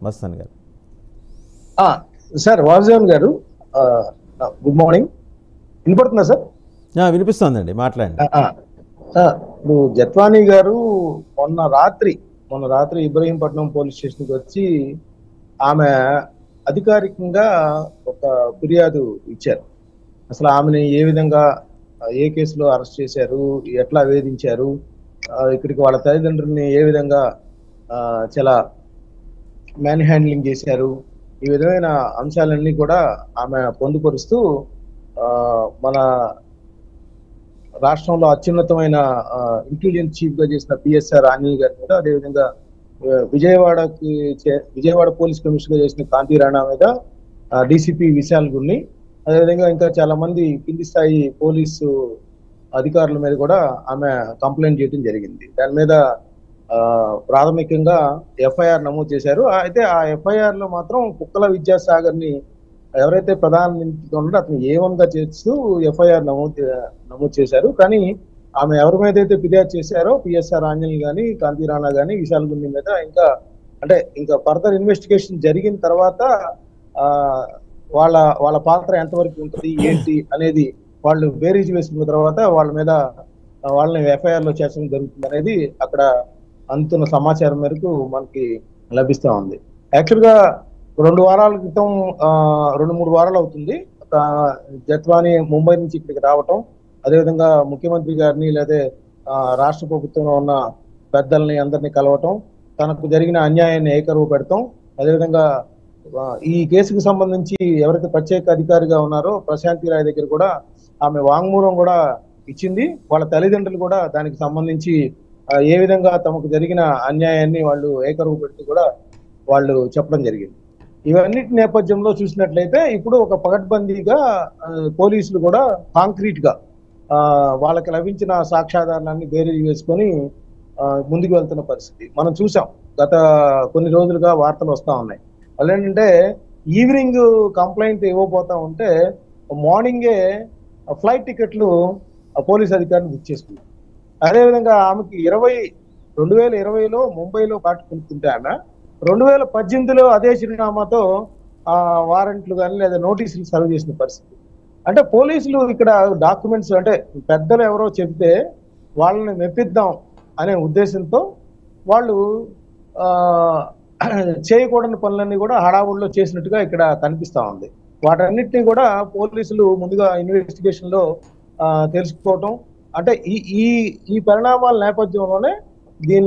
మస్తాన్ గారు. సార్ వాసుదేవన్ గారు, good morning. వినపడుతుందా సార్? వినిపిస్తుందండి, మాట్లాడండి. ఇప్పుడు జత్వానీ గారు మొన్న రాత్రి ఇబ్రహీంపట్నం పోలీస్ స్టేషన్కి వచ్చి ఆమె అధికారికంగా ఒక ఫిర్యాదు ఇచ్చారు. అసలు ఆమెని ఏ విధంగా ఏ కేసులో అరెస్ట్ చేశారు, ఎట్లా వేధించారు, ఇక్కడికి వాళ్ళ తల్లిదండ్రుల్ని ఏ విధంగా చాలా మ్యాన్ హ్యాండ్లింగ్ చేశారు, ఈ విధమైన అంశాలన్నీ కూడా ఆమె పొందుపరుస్తూ మన రాష్ట్రంలో అత్యున్నతమైన ఇంటెలిజెన్స్ చీఫ్ గా చేసిన పిఎస్ఆర్ రాణి గారి మీద, అదేవిధంగా విజయవాడ పోలీస్ కమిషనర్ గా చేసిన కాంతి రాణా మీద, డిసిపి విశాల్ గున్ని, అదేవిధంగా ఇంకా చాలా మంది కింది స్థాయి పోలీసు అధికారుల మీద కూడా ఆమె కంప్లైంట్ చేయడం జరిగింది. దాని మీద ప్రాథమికంగా ఎఫ్ఐఆర్ నమోదు చేశారు. అయితే ఆ ఎఫ్ఐఆర్ లో మాత్రం కుక్కల విద్యాసాగర్ ని ఎవరైతే ప్రధాన నిందితుడు ఉన్నాడో అతను ఏవన్గా చేస్తూ ఎఫ్ఐఆర్ నమోదు చేశారు. కానీ ఆమె ఎవరి మీద అయితే ఫిర్యాదు చేశారో పిఎస్ఆర్ ఆంజనేయులు కానీ, కాంతి రాణా కానీ, విశాల్ గున్ని మీద ఇంకా ఫర్దర్ ఇన్వెస్టిగేషన్ జరిగిన తర్వాత వాళ్ళ పాత్ర ఎంతవరకు ఉంటుంది ఏంటి అనేది వాళ్ళు బేరీజ్ వేసుకున్న తర్వాత వాళ్ళని ఎఫ్ఐఆర్ లో చేర్చడం జరుగుతుంది అనేది అక్కడ అందుతున్న సమాచారం మేరకు మనకి లభిస్తూ ఉంది. యాక్చువల్ గా 2 వారాల క్రితం 2-3 వారాలు అవుతుంది జత్వానీ ముంబై నుంచి ఇక్కడికి రావటం, అదేవిధంగా ముఖ్యమంత్రి గారిని లేదా రాష్ట్ర ప్రభుత్వంలో ఉన్న పెద్దల్ని అందరినీ కలవటం, తనకు జరిగిన అన్యాయాన్ని ఏకరువు పెడతాం, అదేవిధంగా ఈ కేసుకు సంబంధించి ఎవరైతే ప్రత్యేక అధికారిగా ఉన్నారో ప్రశాంతి రాయ్ దగ్గర కూడా ఆమె వాంగ్మూలం కూడా ఇచ్చింది. వాళ్ళ తల్లిదండ్రులు కూడా దానికి సంబంధించి ఏ విధంగా తమకు జరిగిన అన్యాయాన్ని వాళ్ళు ఏకరువు పెడుతూ కూడా వాళ్ళు చెప్పడం జరిగింది. ఇవన్నిటి నేపథ్యంలో చూసినట్లయితే ఇప్పుడు ఒక పకడ్బందీగా పోలీసులు కూడా కాంక్రీట్ గా వాళ్ళకి లభించిన సాక్ష్యాధారాన్ని బేరీజ్ వేసుకొని ముందుకు వెళ్తున్న పరిస్థితి మనం చూసాం. గత కొన్ని రోజులుగా వార్తలు వస్తా ఉన్నాయి. వాళ్ళు ఏంటంటే ఈవినింగ్ కంప్లైంట్ ఇవ్వబోతా ఉంటే మార్నింగే ఫ్లైట్ టికెట్లు పోలీస్ అధికారిని బుక్ చేసుకున్నారు. అదేవిధంగా ఆమెకి 2020లో ముంబైలో కొనుక్కుంటే ఆమె 2018లో అదే చిరునామాతో వారెంట్లు కానీ లేదా నోటీసులు సర్వ్ చేసిన పరిస్థితి. అంటే పోలీసులు ఇక్కడ డాక్యుమెంట్స్ అంటే పెద్దలు ఎవరో చెబితే వాళ్ళని మెప్పిద్దాం అనే ఉద్దేశంతో వాళ్ళు చేయకూడని పనులన్నీ కూడా హడావుడిలో చేసినట్టుగా ఇక్కడ కనిపిస్తా ఉంది. వాటన్నిటిని కూడా పోలీసులు ముందుగా ఇన్వెస్టిగేషన్ లో తెలుసుకోవటం, అంటే ఈ పరిణామాల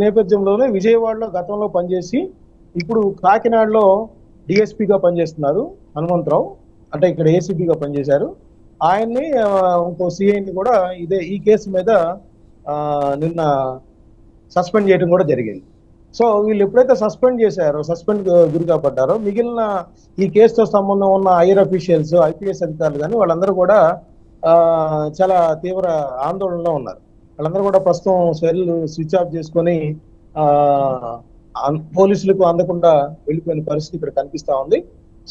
నేపథ్యంలోనే విజయవాడలో గతంలో పనిచేసి ఇప్పుడు కాకినాడలో డిఎస్పీగా పనిచేస్తున్నారు హనుమంతరావు, అంటే ఇక్కడ ఏసీపీగా పనిచేశారు. ఆయన్ని ఇంకో సిఐని కూడా ఈ కేసు మీద నిన్న సస్పెండ్ చేయడం కూడా జరిగింది. సో వీళ్ళు ఎప్పుడైతే సస్పెండ్ గురిగా పడ్డారో మిగిలిన ఈ కేసుతో సంబంధం ఉన్న హైయర్ అఫీషియల్స్, ఐపీఎస్ అధికారులు కానీ వాళ్ళందరూ కూడా చాలా తీవ్ర ఆందోళనలో ఉన్నారు. వాళ్ళందరూ కూడా ప్రస్తుతం సెల్లు స్విచ్ ఆఫ్ చేసుకొని పోలీసులకు అందకుండా వెళ్ళిపోయిన పరిస్థితి ఇక్కడ కనిపిస్తా ఉంది.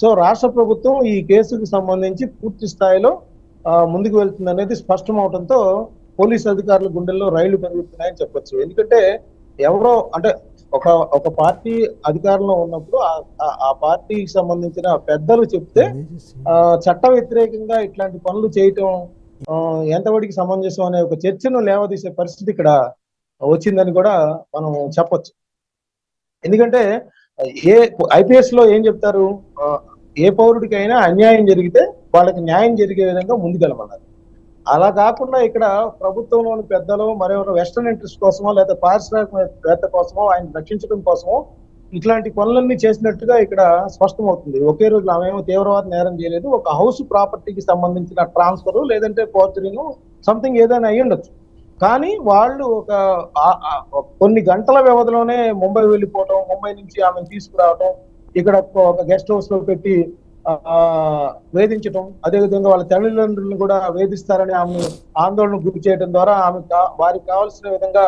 సో రాష్ట్ర ప్రభుత్వం ఈ కేసుకు సంబంధించి పూర్తి స్థాయిలో ముందుకు వెళ్తుంది అనేది స్పష్టం అవడంతో పోలీసు అధికారుల గుండెల్లో రైళ్లు పెరుగుతున్నాయని చెప్పొచ్చు. ఎందుకంటే ఎవరో అంటే ఒక పార్టీ అధికారంలో ఉన్నప్పుడు ఆ పార్టీకి సంబంధించిన పెద్దలు చెప్తే చట్ట వ్యతిరేకంగా ఇట్లాంటి పనులు చేయటం ఎంతవరకు సమంజసం అనే ఒక చర్చను లేవదీసే పరిస్థితి ఇక్కడ వచ్చిందని కూడా మనం చెప్పొచ్చు. ఎందుకంటే ఐపీఎస్ లో ఏం చెప్తారు, ఏ పౌరుడికైనా అన్యాయం జరిగితే వాళ్ళకి న్యాయం జరిగే విధంగా ముందుకెళ్ళమన్నారు. అలా కాకుండా ఇక్కడ ప్రభుత్వంలోని పెద్దలు మరెవరో వెస్టర్న్ ఇంట్రెస్ట్ కోసమో లేదా పారిశ్రామికవేత్త కోసమో ఆయన రక్షించడం కోసమో ఇట్లాంటి పనులన్నీ చేసినట్టుగా ఇక్కడ స్పష్టమవుతుంది. ఒకే రోజు ఆమెమో తీవ్రవాద నేరం చేయలేదు, ఒక హౌస్ ప్రాపర్టీకి సంబంధించిన ట్రాన్స్ఫర్ లేదంటే ఫోర్జరీను సంథింగ్ ఏదైనా అయ్యి ఉండొచ్చు. కానీ వాళ్ళు కొన్ని గంటల వ్యవధిలోనే ముంబై వెళ్ళిపోవటం, ముంబై నుంచి ఆమెను తీసుకురావటం, ఇక్కడ ఒక గెస్ట్ హౌస్ లో పెట్టి వేధించటం, అదేవిధంగా వాళ్ళ తల్లిదండ్రులను కూడా వేధిస్తారని ఆమె ఆందోళన గురి చేయడం ద్వారా వారికి కావాల్సిన విధంగా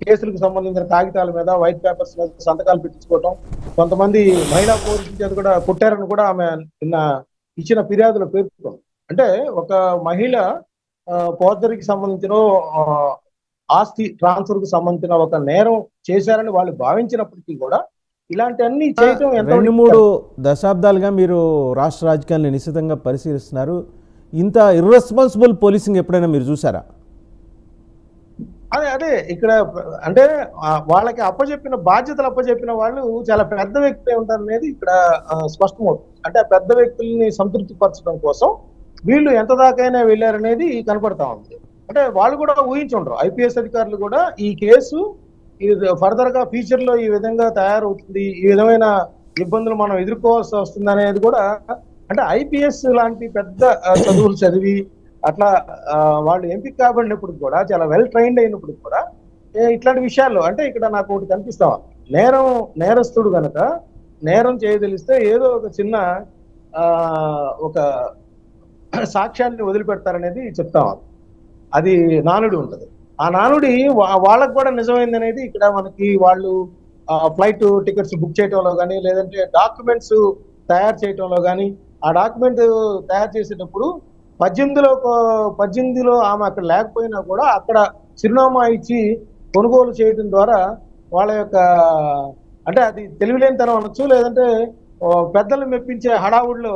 కేసులకు సంబంధించిన కాగితాల మీద, వైట్ పేపర్స్ మీద సంతకాలు పెట్టించుకోవటం, కొంతమంది మహిళా పోలీసుల చేత కూడా కుట్టారని కూడా ఆమె నిన్న ఇచ్చిన ఫిర్యాదులో పేర్కొంది. అంటే ఒక మహిళ ఫోర్జరీకి సంబంధించిన ఆస్తి ట్రాన్స్ఫర్ కు సంబంధించిన ఒక నేరం చేశారని వాళ్ళు భావించినప్పటికీ కూడా ఇలాంటివన్నీ చేయటం ఎంత 2-3 దశాబ్దాలుగా మీరు రాష్ట్ర రాజకీయాలను నిశ్చితంగా పరిశీలిస్తున్నారు. ఇంత ఇర్రెస్పాన్సిబుల్ పోలీసింగ్ ఎప్పుడైనా మీరు చూసారా? అదే ఇక్కడ అంటే వాళ్ళకి అప్పచెప్పిన బాధ్యతలు అప్పచెప్పిన వాళ్ళు చాలా పెద్ద వ్యక్తులే ఉంటారు అనేది ఇక్కడ స్పష్టమవుతుంది. అంటే ఆ పెద్ద వ్యక్తుల్ని సంతృప్తి పరచడం కోసం వీళ్ళు ఎంత దాకైనా వెళ్ళారనేది కనపడతా ఉంది. అంటే వాళ్ళు కూడా ఊహించుండరు, ఐపీఎస్ అధికారులు కూడా ఈ కేసు ఫర్దర్ గా ఫ్యూచర్ లో ఈ విధంగా తయారవుతుంది, ఈ విధమైన ఇబ్బందులు మనం ఎదుర్కోవాల్సి వస్తుంది అనేది కూడా. అంటే ఐపీఎస్ లాంటి పెద్ద చదువులు చదివి అట్లా వాళ్ళు ఎంపిక కాబడినప్పుడు కూడా, చాలా వెల్ ట్రైన్డ్ అయినప్పుడు కూడా ఇట్లాంటి విషయాల్లో అంటే ఇక్కడ నాకు ఒకటి కనిపిస్తావా, నేరస్తుడు గనక నేరం చేయదలిస్తే ఏదో ఒక చిన్న ఒక సాక్ష్యాన్ని వదిలిపెడతారనేది చెప్తాం. అది నానుడి ఉంటది. ఆ నానుడి వాళ్ళకు కూడా నిజమైంది అనేది ఇక్కడ మనకి వాళ్ళు ఫ్లైట్ టికెట్స్ బుక్ చేయటంలో కానీ, లేదంటే డాక్యుమెంట్స్ తయారు చేయటంలో కానీ, ఆ డాక్యుమెంట్ తయారు చేసేటప్పుడు 18లో ఆమె అక్కడ లేకపోయినా కూడా అక్కడ చిరునామా ఇచ్చి కొనుగోలు చేయడం ద్వారా వాళ్ళ యొక్క అంటే అది తెలివిలేనితనం అనొచ్చు, లేదంటే పెద్దలు మెప్పించే హడావుడిలో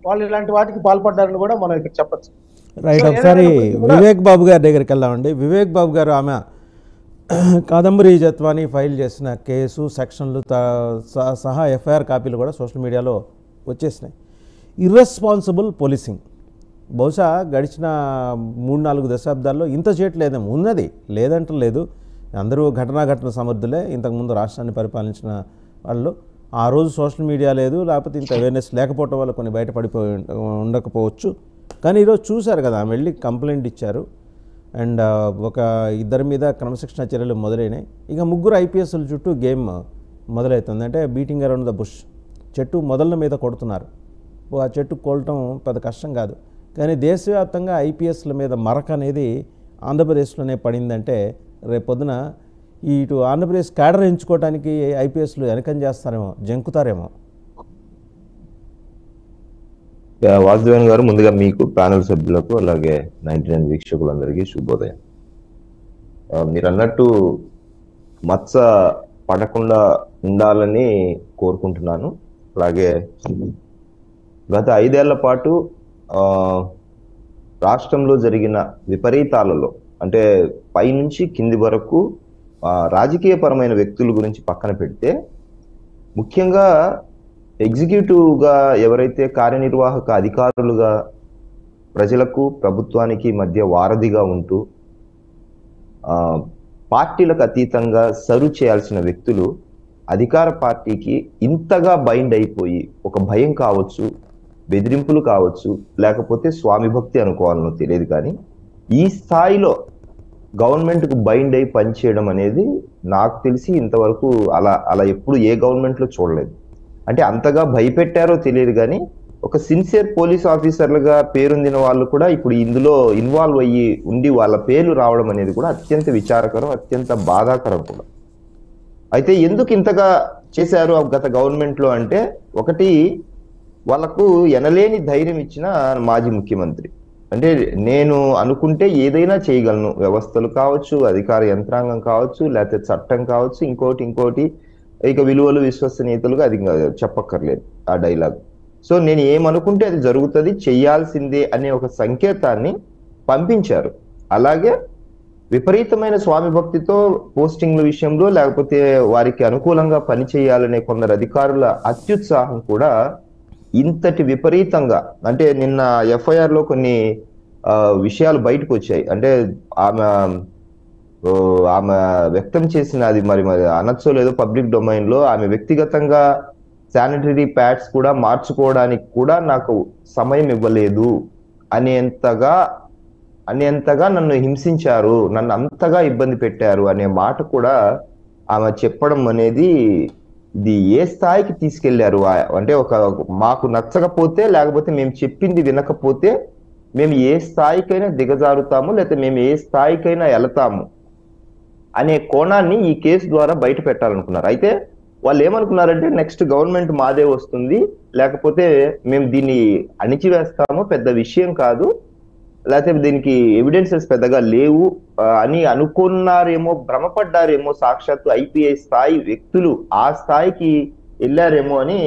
వాళ్ళు ఇలాంటి వాటికి పాల్పడ్డారని కూడా మనం ఇక్కడ చెప్పచ్చు. రైట్. ఒకసారి వివేక్ బాబు గారి దగ్గరికి వెళ్దామండి. వివేక్ బాబు గారు ఆమె కాదంబరి జత్వాని ఫైల్ చేసిన కేసు సెక్షన్లు సహా ఎఫ్ఐఆర్ కాపీలు కూడా సోషల్ మీడియాలో వచ్చేసినాయి. ఇర్రెస్పాన్సిబుల్ పోలీసింగ్ బహుశా గడిచిన 3-4 దశాబ్దాల్లో ఇంత చేయట్లేదేమో. ఉన్నది, లేదంటే లేదు. అందరూ ఘటన సమర్థులే. ఇంతకుముందు రాష్ట్రాన్ని పరిపాలించిన వాళ్ళు ఆ రోజు సోషల్ మీడియా లేదు, లేకపోతే ఇంత అవేర్నెస్ లేకపోవడం వల్ల కొన్ని బయటపడిపోయి ఉండకపోవచ్చు. కానీ ఈరోజు చూశారు కదా, ఆమె వెళ్ళి కంప్లైంట్ ఇచ్చారు. అండ్ ఒక ఇద్దరి మీద క్రమశిక్షణ చర్యలు మొదలైనాయి. ఇక 3 ఐపీఎస్ల చుట్టూ గేమ్ మొదలవుతుంది. అంటే బీటింగ్ అరౌండ్ ద బుష్, చెట్టు మొదళ్ళ మీద కొడుతున్నారు. ఆ చెట్టు కోలటం పెద్ద కష్టం కాదు. కానీ దేశవ్యాప్తంగా ఐపీఎస్ల మీద మరక అనేది ఆంధ్రప్రదేశ్లోనే పడిందంటే రేపొద్దున ఇటు ఆంధ్రప్రదేశ్ క్యాడర్ ఎంచుకోవడానికి ఐపీఎస్లు వెనకం చేస్తారేమో, జంకుతారేమో. వాసుదేవన్ గారు, ముందుగా మీకు ప్యానల్ సభ్యులకు అలాగే 99 వీక్షకులందరికీ శుభోదయం. మీరు అన్నట్టు మచ్చ పడకుండా ఉండాలని కోరుకుంటున్నాను. అలాగే గత 5 ఏళ్ల పాటు రాష్ట్రంలో జరిగిన విపరీతాలలో అంటే పైనుంచి కింది వరకు రాజకీయపరమైన వ్యక్తుల గురించి పక్కన పెడితే, ముఖ్యంగా ఎగ్జిక్యూటివ్గా ఎవరైతే కార్యనిర్వాహక అధికారులుగా ప్రజలకు ప్రభుత్వానికి మధ్య వారధిగా ఉంటూ పార్టీలకు అతీతంగా సర్వ్ చేయాల్సిన వ్యక్తులు అధికార పార్టీకి ఇంతగా బైండ్ అయిపోయి, ఒక భయం కావచ్చు, బెదిరింపులు కావచ్చు, లేకపోతే స్వామి భక్తి అనుకోవాలనో తెలియదు, కానీ ఈ స్థాయిలో గవర్నమెంట్కు బైండ్ అయి పనిచేయడం అనేది నాకు తెలిసి ఇంతవరకు అలా ఎప్పుడు ఏ గవర్నమెంట్లో చూడలేదు. అంటే అంతగా భయపెట్టారో తెలియదు, కానీ ఒక సిన్సియర్ పోలీస్ ఆఫీసర్లుగా పేరొందిన వాళ్ళు కూడా ఇప్పుడు ఇందులో ఇన్వాల్వ్ అయ్యి ఉండి వాళ్ళ పేర్లు రావడం అనేది కూడా అత్యంత విచారకరం, అత్యంత బాధాకరం కూడా. అయితే ఎందుకు ఇంతగా చేశారు గత గవర్నమెంట్లో అంటే, ఒకటి వాళ్ళకు ఎనలేని ధైర్యం ఇచ్చిన మాజీ ముఖ్యమంత్రి. అంటే నేను అనుకుంటే ఏదైనా చేయగలను, వ్యవస్థలు కావచ్చు, అధికార యంత్రాంగం కావచ్చు, లేకపోతే చట్టం కావచ్చు, ఇంకోటి ఇక విలువలు విశ్వసనీయతలుగా అది చెప్పక్కర్లేదు ఆ డైలాగ్. సో నేను ఏమనుకుంటే అది జరుగుతుంది, చెయ్యాల్సిందే అనే ఒక సంకేతాన్ని పంపించారు. అలాగే విపరీతమైన స్వామి భక్తితో పోస్టింగ్ల విషయంలో, లేకపోతే వారికి అనుకూలంగా పనిచేయాలనే కొందరు అధికారుల అత్యుత్సాహం కూడా ఇంతటి విపరీతంగా, అంటే నిన్న ఎఫ్ఐఆర్ లో కొన్ని విషయాలు బయటకు వచ్చాయి. అంటే ఆమె వ్యక్తం చేసిన, అది మరి అనొచ్చో లేదో పబ్లిక్ డొమైన్ లో, ఆమె వ్యక్తిగతంగా శానిటరీ ప్యాడ్స్ కూడా మార్చుకోవడానికి కూడా నాకు సమయం ఇవ్వలేదు అనేంతగా నన్ను హింసించారు, నన్ను అంతగా ఇబ్బంది పెట్టారు అనే మాట కూడా ఆమె చెప్పడం అనేది ఇది ఏ స్థాయికి తీసుకెళ్లారు. అంటే మాకు నచ్చకపోతే, లేకపోతే మేము చెప్పింది వినకపోతే మేము ఏ స్థాయికైనా దిగజారుతాము, లేకపోతే మేము ఏ స్థాయికైనా వెళతాము అనే కోణాన్ని ఈ కేసు ద్వారా బయట పెట్టాలనుకున్నారు. అయితే వాళ్ళు ఏమనుకున్నారంటే, నెక్స్ట్ గవర్నమెంట్ మాదే వస్తుంది, లేకపోతే మేము దీన్ని అణిచివేస్తాము, పెద్ద విషయం కాదు, లేకపోతే దీనికి ఎవిడెన్సెస్ పెద్దగా లేవు అని అనుకున్నారేమో, భ్రమపడ్డారేమో. సాక్షాత్తు ఐపీఎస్ స్థాయి వ్యక్తులు ఆ స్థాయికి వెళ్ళారేమో అని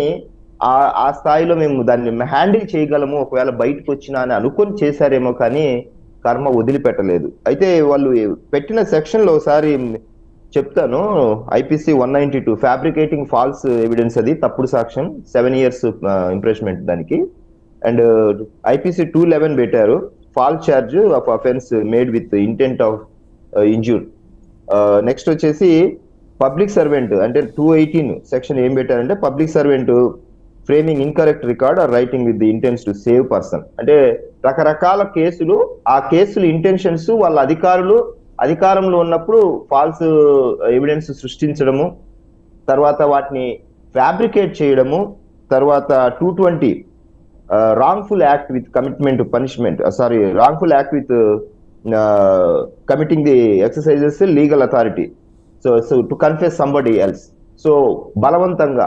ఆ స్థాయిలో మేము దాన్ని హ్యాండిల్ చేయగలము ఒకవేళ బయటకు వచ్చినా అని అనుకొని చేశారేమో, కానీ కర్మ వదిలిపెట్టలేదు. అయితే వాళ్ళు పెట్టిన సెక్షన్ లో ఒకసారి చెప్తాను. ఐపీసీ 192 ఫ్యాబ్రికేటింగ్ ఫాల్స్ ఎవిడెన్స్, అది తప్పుడు సాక్ష్యం, 7 years ఇంప్రెస్మెంట్ దానికి. అండ్ ఐపీసీ 211 పెట్టారు, false charge of offence made with intent of injure. Next వచ్చేసి పబ్లిక్ సర్వెంట్ అంటే 218 సెక్షన్ ఏం పెట్టారంటే, public servant framing incorrect record or writing with the intents to save person. అంటే రకరకాల కేసులు, ఆ కేసులు ఇంటెన్షన్స్ వాళ్ళ అధికారంలో ఉన్నప్పుడు ఫాల్స్ ఎవిడెన్స్ సృష్టించడము, తర్వాత వాటిని ఫ్యాబ్రికేట్ చేయడము, తర్వాత 220 wrongful act with commitment to punishment, wrongful act with committing the exercises legal authority, so to confess somebody else. So బలవంతంగా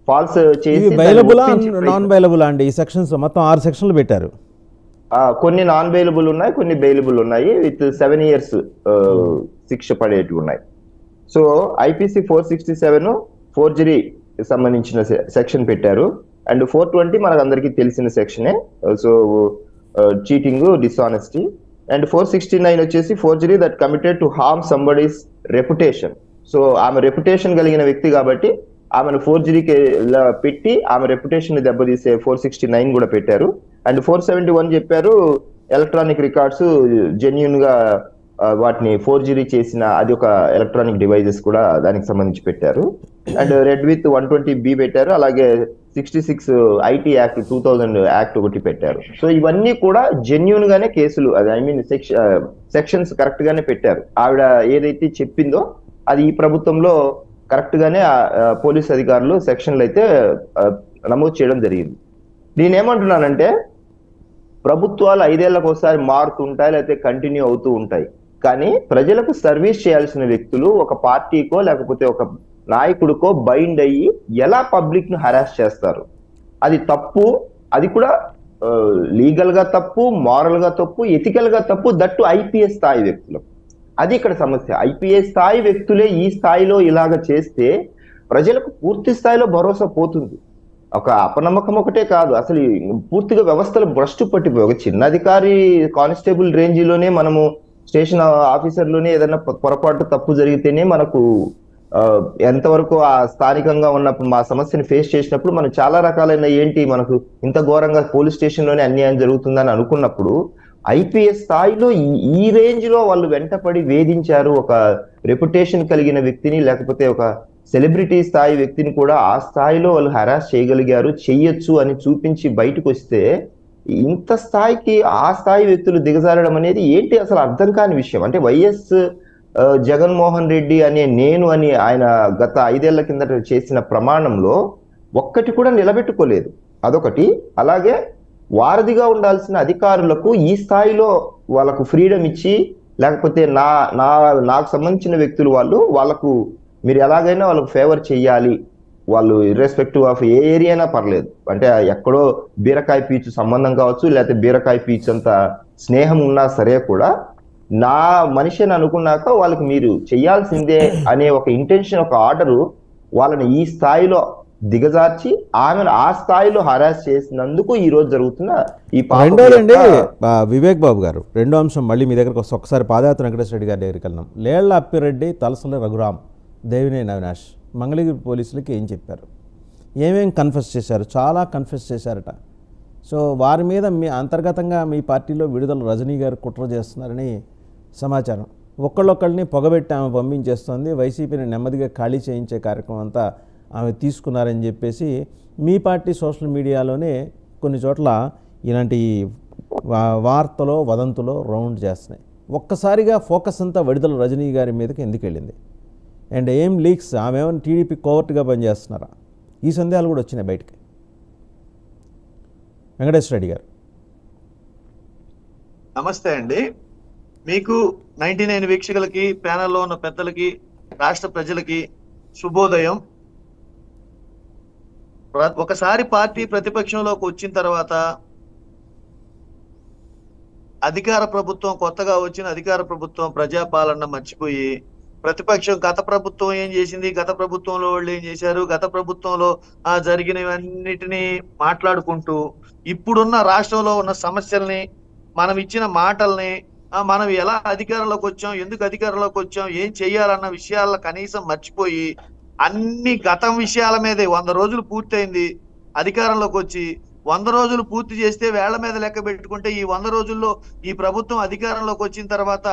ఫాల్స్ చేసి బెయిలబుల్ నాన్ బెయిలబుల్ అండి. ఈ సెక్షన్స్ మొత్తం 6 సెక్షన్లు పెట్టారు. కొన్ని నాన్ బెయిలబుల్ ఉన్నాయి, కొన్ని బెయిలబుల్ ఉన్నాయి, విత్ 7 years శిక్ష పడేటివి ఉన్నాయి. సో ఐపీసీ 467 ఫోర్జరీ సంబంధించిన సెక్షన్ పెట్టారు. అండ్ 420 మనకు అందరికీ తెలిసిన సెక్షనే, సో చీటింగ్, డిస్ఆనెస్టీ. అండ్ 469 వచ్చేసి forgery that committed to harm somebody's reputation. So ఆమె రెప్యుటేషన్ కలిగిన వ్యక్తి కాబట్టి ఆమెను ఫోర్జరీకి పెట్టి ఆమె రెప్యుటేషన్ ని దెబ్బతీసే 469 కూడా పెట్టారు. అండ్ 471 చెప్పారు, ఎలక్ట్రానిక్ రికార్డ్స్ జెన్యూన్ గా వాటిని ఫోర్జరీ చేసిన అది ఒక ఎలక్ట్రానిక్ డివైజెస్ కూడా దానికి సంబంధించి పెట్టారు. అండ్ రెడ్ విత్ 120B పెట్టారు. అలాగే 66 ఐటీ యాక్ట్ 2000 యాక్ట్ ఒకటి పెట్టారు. సో ఇవన్నీ కూడా జెన్యూన్ గానే కేసులు, అది ఐ మీన్ సెక్షన్స్ కరెక్ట్ గానే పెట్టారు. ఆవిడ ఏదైతే చెప్పిందో అది ఈ ప్రభుత్వంలో కరెక్ట్ గానే పోలీస్ అధికారులు సెక్షన్లు అయితే నమోదు చేయడం జరిగింది. నేనేమంటున్నానంటే, ప్రభుత్వాలు 5 ఏళ్లకు ఒకసారి మారుతుంటాయి, లేకపోతే కంటిన్యూ అవుతూ ఉంటాయి. కానీ ప్రజలకు సర్వీస్ చేయాల్సిన వ్యక్తులు ఒక పార్టీకో లేకపోతే ఒక నాయకుడికో బైండ్ అయ్యి ఎలా పబ్లిక్ ను హరాస్ చేస్తారు, అది తప్పు. అది కూడా లీగల్ గా తప్పు, మారల్ గా తప్పు, ఎథికల్ గా తప్పు. దట్టు ఐపీఎస్ స్థాయి వ్యక్తులు. అది ఇక్కడ సమస్య. ఐపీఎస్ స్థాయి వ్యక్తులే ఈ స్థాయిలో ఇలాగ చేస్తే ప్రజలకు పూర్తి స్థాయిలో భరోసా పోతుంది. ఒక అపనమ్మకం ఒకటే కాదు, అసలు పూర్తిగా వ్యవస్థలు భ్రష్టు పట్టిపోయి, ఒక చిన్న అధికారి కానిస్టేబుల్ రేంజ్ లోనే మనము స్టేషన్ ఆఫీసర్లోనే ఏదైనా పొరపాటు తప్పు జరిగితేనే మనకు ఎంతవరకు ఆ స్థానికంగా ఉన్నప్పుడు మా సమస్యని ఫేస్ చేసినప్పుడు మనం చాలా రకాలైన ఏంటి మనకు ఇంత ఘోరంగా పోలీస్ స్టేషన్ లోనే అన్యాయం జరుగుతుందని అనుకున్నప్పుడు, ఐపీఎస్ స్థాయిలో ఈ రేంజ్ లో వాళ్ళు వెంటపడి వేధించారు ఒక రెప్యుటేషన్ కలిగిన వ్యక్తిని, లేకపోతే ఒక సెలబ్రిటీ స్థాయి వ్యక్తిని కూడా ఆ స్థాయిలో వాళ్ళు హరాస్ చేయగలిగారు, చెయ్యొచ్చు అని చూపించి బయటకు వస్తే, ఇంత స్థాయికి ఆ స్థాయి వ్యక్తులు దిగజారడం అనేది ఏంటి అసలు అర్థం కాని విషయం. అంటే వైఎస్ జగన్మోహన్ రెడ్డి అనే నేను అని ఆయన గత 5 ఏళ్ల కిందట చేసిన ప్రమాణంలో ఒక్కటి కూడా నిలబెట్టుకోలేదు, అదొకటి. అలాగే వారధిగా ఉండాల్సిన అధికారులకు ఈ స్థాయిలో వాళ్ళకు ఫ్రీడమ్ ఇచ్చి, లేకపోతే నాకు సంబంధించిన వ్యక్తులు వాళ్ళకు మీరు ఎలాగైనా వాళ్ళకు ఫేవర్ చెయ్యాలి, వాళ్ళు ఇర్రెస్పెక్టివ్ ఆఫ్ ఏ ఏరియానా పర్లేదు, అంటే ఎక్కడో బీరకాయ పీచు సంబంధం కావచ్చు, లేకపోతే బీరకాయ పీచు అంత స్నేహం ఉన్నా సరే కూడా నా మనిషి అని అనుకున్నాక వాళ్ళకి మీరు చెయ్యాల్సిందే అనే ఒక ఇంటెన్షన్, ఒక ఆర్డరు వాళ్ళని ఈ స్థాయిలో దిగజార్చి ఆమెను ఆ స్థాయిలో హరాస్ చేసినందుకు ఈ రోజు జరుగుతున్న ఈ రెండోదండి వివేక్ బాబు గారు. రెండో అంశం మళ్ళీ మీ దగ్గరకు వస్తే ఒకసారి పాదయాత్ర వెంకటేశ్వర రెడ్డి గారి దగ్గరికి వెళ్దాం. లేళ్ల అప్పిరెడ్డి, తలసల రఘురామ్, దేవినేని అవినాష్ మంగళగిరి పోలీసులకి ఏం చెప్పారు, ఏమేం కన్ఫెస్ చేశారు? చాలా కన్ఫెస్ చేశారట. సో వారి మీద మీ అంతర్గతంగా మీ పార్టీలో విడుదల రజనీ గారు కుట్ర చేస్తున్నారని సమాచారం. ఒక్కళ్ళొక్కళ్ళని పొగబెట్టి ఆమె పంపించేస్తుంది, వైసీపీని నెమ్మదిగా ఖాళీ చేయించే కార్యక్రమం అంతా ఆమె తీసుకున్నారని చెప్పేసి మీ పార్టీ సోషల్ మీడియాలోనే కొన్ని చోట్ల ఇలాంటి వార్తలో వదంతులో రౌండ్ చేస్తున్నాయి. ఒక్కసారిగా ఫోకస్ అంతా విడుదల రజనీ గారి మీదకి ఎందుకు వెళ్ళింది? అండ్ ఏం లీక్స్, ఆమె ఏమైనా టీడీపీ కోవర్ట్గా పనిచేస్తున్నారా? ఈ సందేహాలు కూడా వచ్చినాయి బయటికి. వెంకటేశ్వర రెడ్డి గారు నమస్తే అండి. మీకు 99 వీక్షకులకి, ప్యానెల్లో ఉన్న పెద్దలకి, రాష్ట్ర ప్రజలకి శుభోదయం. ఒకసారి పార్టీ ప్రతిపక్షంలోకి వచ్చిన తర్వాత అధికార ప్రభుత్వం, కొత్తగా వచ్చిన అధికార ప్రభుత్వం ప్రజాపాలన మర్చిపోయి ప్రతిపక్షం గత ప్రభుత్వం ఏం చేసింది, గత ప్రభుత్వంలో వాళ్ళు ఏం చేశారు, గత ప్రభుత్వంలో జరిగినవన్నిటినీ మాట్లాడుకుంటూ ఇప్పుడున్న రాష్ట్రంలో ఉన్న సమస్యల్ని, మనం ఇచ్చిన మాటల్ని, మనం ఎలా అధికారంలోకి వచ్చాం, ఎందుకు అధికారంలోకి వచ్చాం, ఏం చెయ్యాలన్న విషయాల్లో కనీసం మర్చిపోయి అన్ని గతం విషయాల మీదే 100 రోజులు పూర్తయింది అధికారంలోకి వచ్చి. 100 రోజులు పూర్తి చేస్తే వేళ్ల మీద లెక్క పెట్టుకుంటే ఈ 100 రోజుల్లో ఈ ప్రభుత్వం అధికారంలోకి వచ్చిన తర్వాత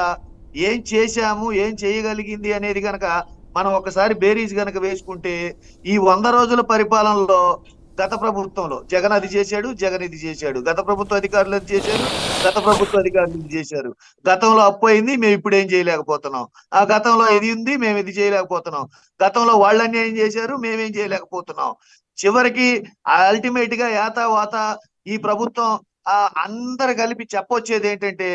ఏం చేశాము, ఏం చేయగలిగింది అనేది గనక మనం ఒకసారి బేరీజ్ గనక వేసుకుంటే ఈ 100 రోజుల పరిపాలనలో గత ప్రభుత్వంలో జగన్ అది చేశాడు, జగన్ ఇది చేశాడు, గత ప్రభుత్వ అధికారులు అది చేశారు, గత ప్రభుత్వ అధికారులు ఇది చేశారు, గతంలో అప్పు అయింది మేము ఇప్పుడు ఏం చేయలేకపోతున్నాం, ఆ గతంలో ఇది ఉంది మేము ఇది చేయలేకపోతున్నాం, గతంలో వాళ్ళన్నీ ఏం చేశారు మేమేం చేయలేకపోతున్నాం. చివరికి అల్టిమేట్ గా యాతావాత ఈ ప్రభుత్వం అందరు కలిపి చెప్పొచ్చేది ఏంటంటే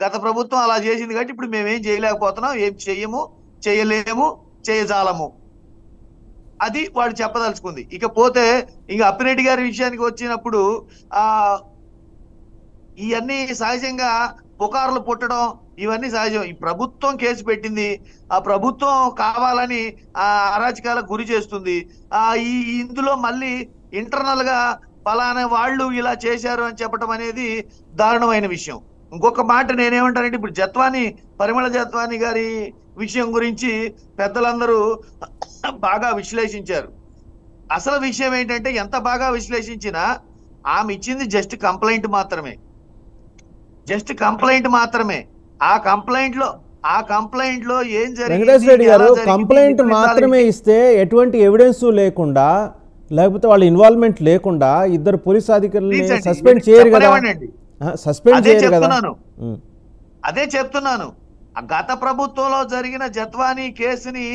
గత ప్రభుత్వం అలా చేసింది కాబట్టి ఇప్పుడు మేమేం చేయలేకపోతున్నాం, ఏం చెయ్యము, చేయలేము, చేయజాలము, అది వాడు చెప్పదలుచుకుంది. ఇకపోతే ఇక అప్పిరెడ్డి గారి విషయానికి వచ్చినప్పుడు ఇవన్నీ సహజంగా పుకార్లు పుట్టడం ఇవన్నీ సహజం. ఈ ప్రభుత్వం కేసు పెట్టింది, ఆ ప్రభుత్వం కావాలని అరాచకాలకు గురి చేస్తుంది. ఇందులో మళ్ళీ ఇంటర్నల్ గా ఫలానా వాళ్ళు ఇలా చేశారు అని చెప్పడం అనేది దారుణమైన విషయం. ఇంకొక మాట నేనేమంటానంటే ఇప్పుడు జత్వాని, పరిమళ జత్వాని గారి విషయం గురించి పెద్దలందరూ బాగా విశ్లేషించారు. అసలు విషయం ఏంటంటే ఎంత బాగా విశ్లేషించినా ఆమె ఇచ్చింది జస్ట్ కంప్లైంట్ మాత్రమే, జస్ట్ కంప్లైంట్ మాత్రమే. ఆ కంప్లైంట్ లో ఏం జరిగింది, వెంకటేశ్వర రెడ్డి గారు కంప్లైంట్ మాత్రమే ఇస్తే ఎటువంటి ఎవిడెన్స్ లేకుండా, లేకపోతే వాళ్ళ ఇన్వాల్వ్మెంట్ లేకుండా ఇద్దరు పోలీస్ అధికారులని సస్పెండ్ చేయరు కదా, సస్పెండ్ చేయరు కదా. అదే చెప్తున్నాను. గత ప్రభుత్వంలో జరిగిన జత్వానీ కేసుని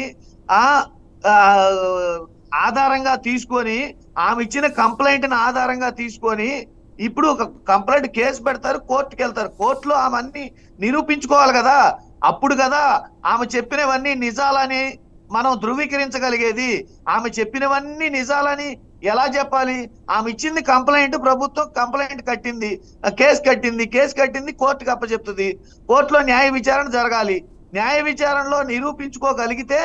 ఆధారంగా తీసుకొని, ఆమె ఇచ్చిన కంప్లైంట్ ని ఆధారంగా తీసుకొని ఇప్పుడు ఒక కంప్లైంట్ కేసు పెడతారు, కోర్టుకి వెళ్తారు. కోర్టులో ఆమె అన్ని నిరూపించుకోవాలి కదా, అప్పుడు కదా ఆమె చెప్పినవన్నీ నిజాలని మనం ధృవీకరించగలిగేది. ఆమె చెప్పినవన్నీ నిజాలని ఎలా చెప్పాలి? ఆమె ఇచ్చింది కంప్లైంట్, ప్రభుత్వం కంప్లైంట్ కట్టింది, కేసు కట్టింది, కోర్టుకి అప్పచెప్తుంది. కోర్టులో న్యాయ విచారణ జరగాలి. న్యాయ విచారణలో నిరూపించుకోగలిగితే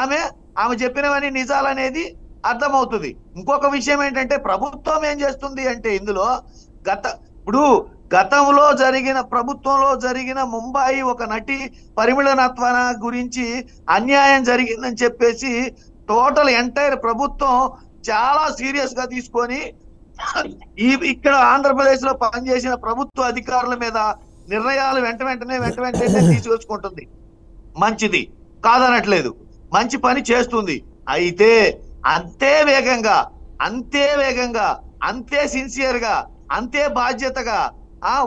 ఆమె చెప్పినవన్నీ నిజాలనేది అర్థమవుతుంది. ఇంకొక విషయం ఏంటంటే ప్రభుత్వం ఏం చేస్తుంది అంటే ఇందులో గతంలో జరిగిన ప్రభుత్వంలో జరిగిన ముంబాయి ఒక నటి పరిమళ నత్వాన గురించి అన్యాయం జరిగిందని చెప్పేసి టోటల్ ఎంటైర్ ప్రభుత్వం చాలా సీరియస్ గా తీసుకొని ఇక్కడ ఆంధ్రప్రదేశ్ లో పనిచేసిన ప్రభుత్వ అధికారుల మీద నిర్ణయాలు వెంట వెంటనే తీసుకొచ్చుకుంటుంది. మంచిది కాదనట్లేదు, మంచి పని చేస్తుంది. అయితే అంతే వేగంగా, అంతే సిన్సియర్ గా, అంతే బాధ్యతగా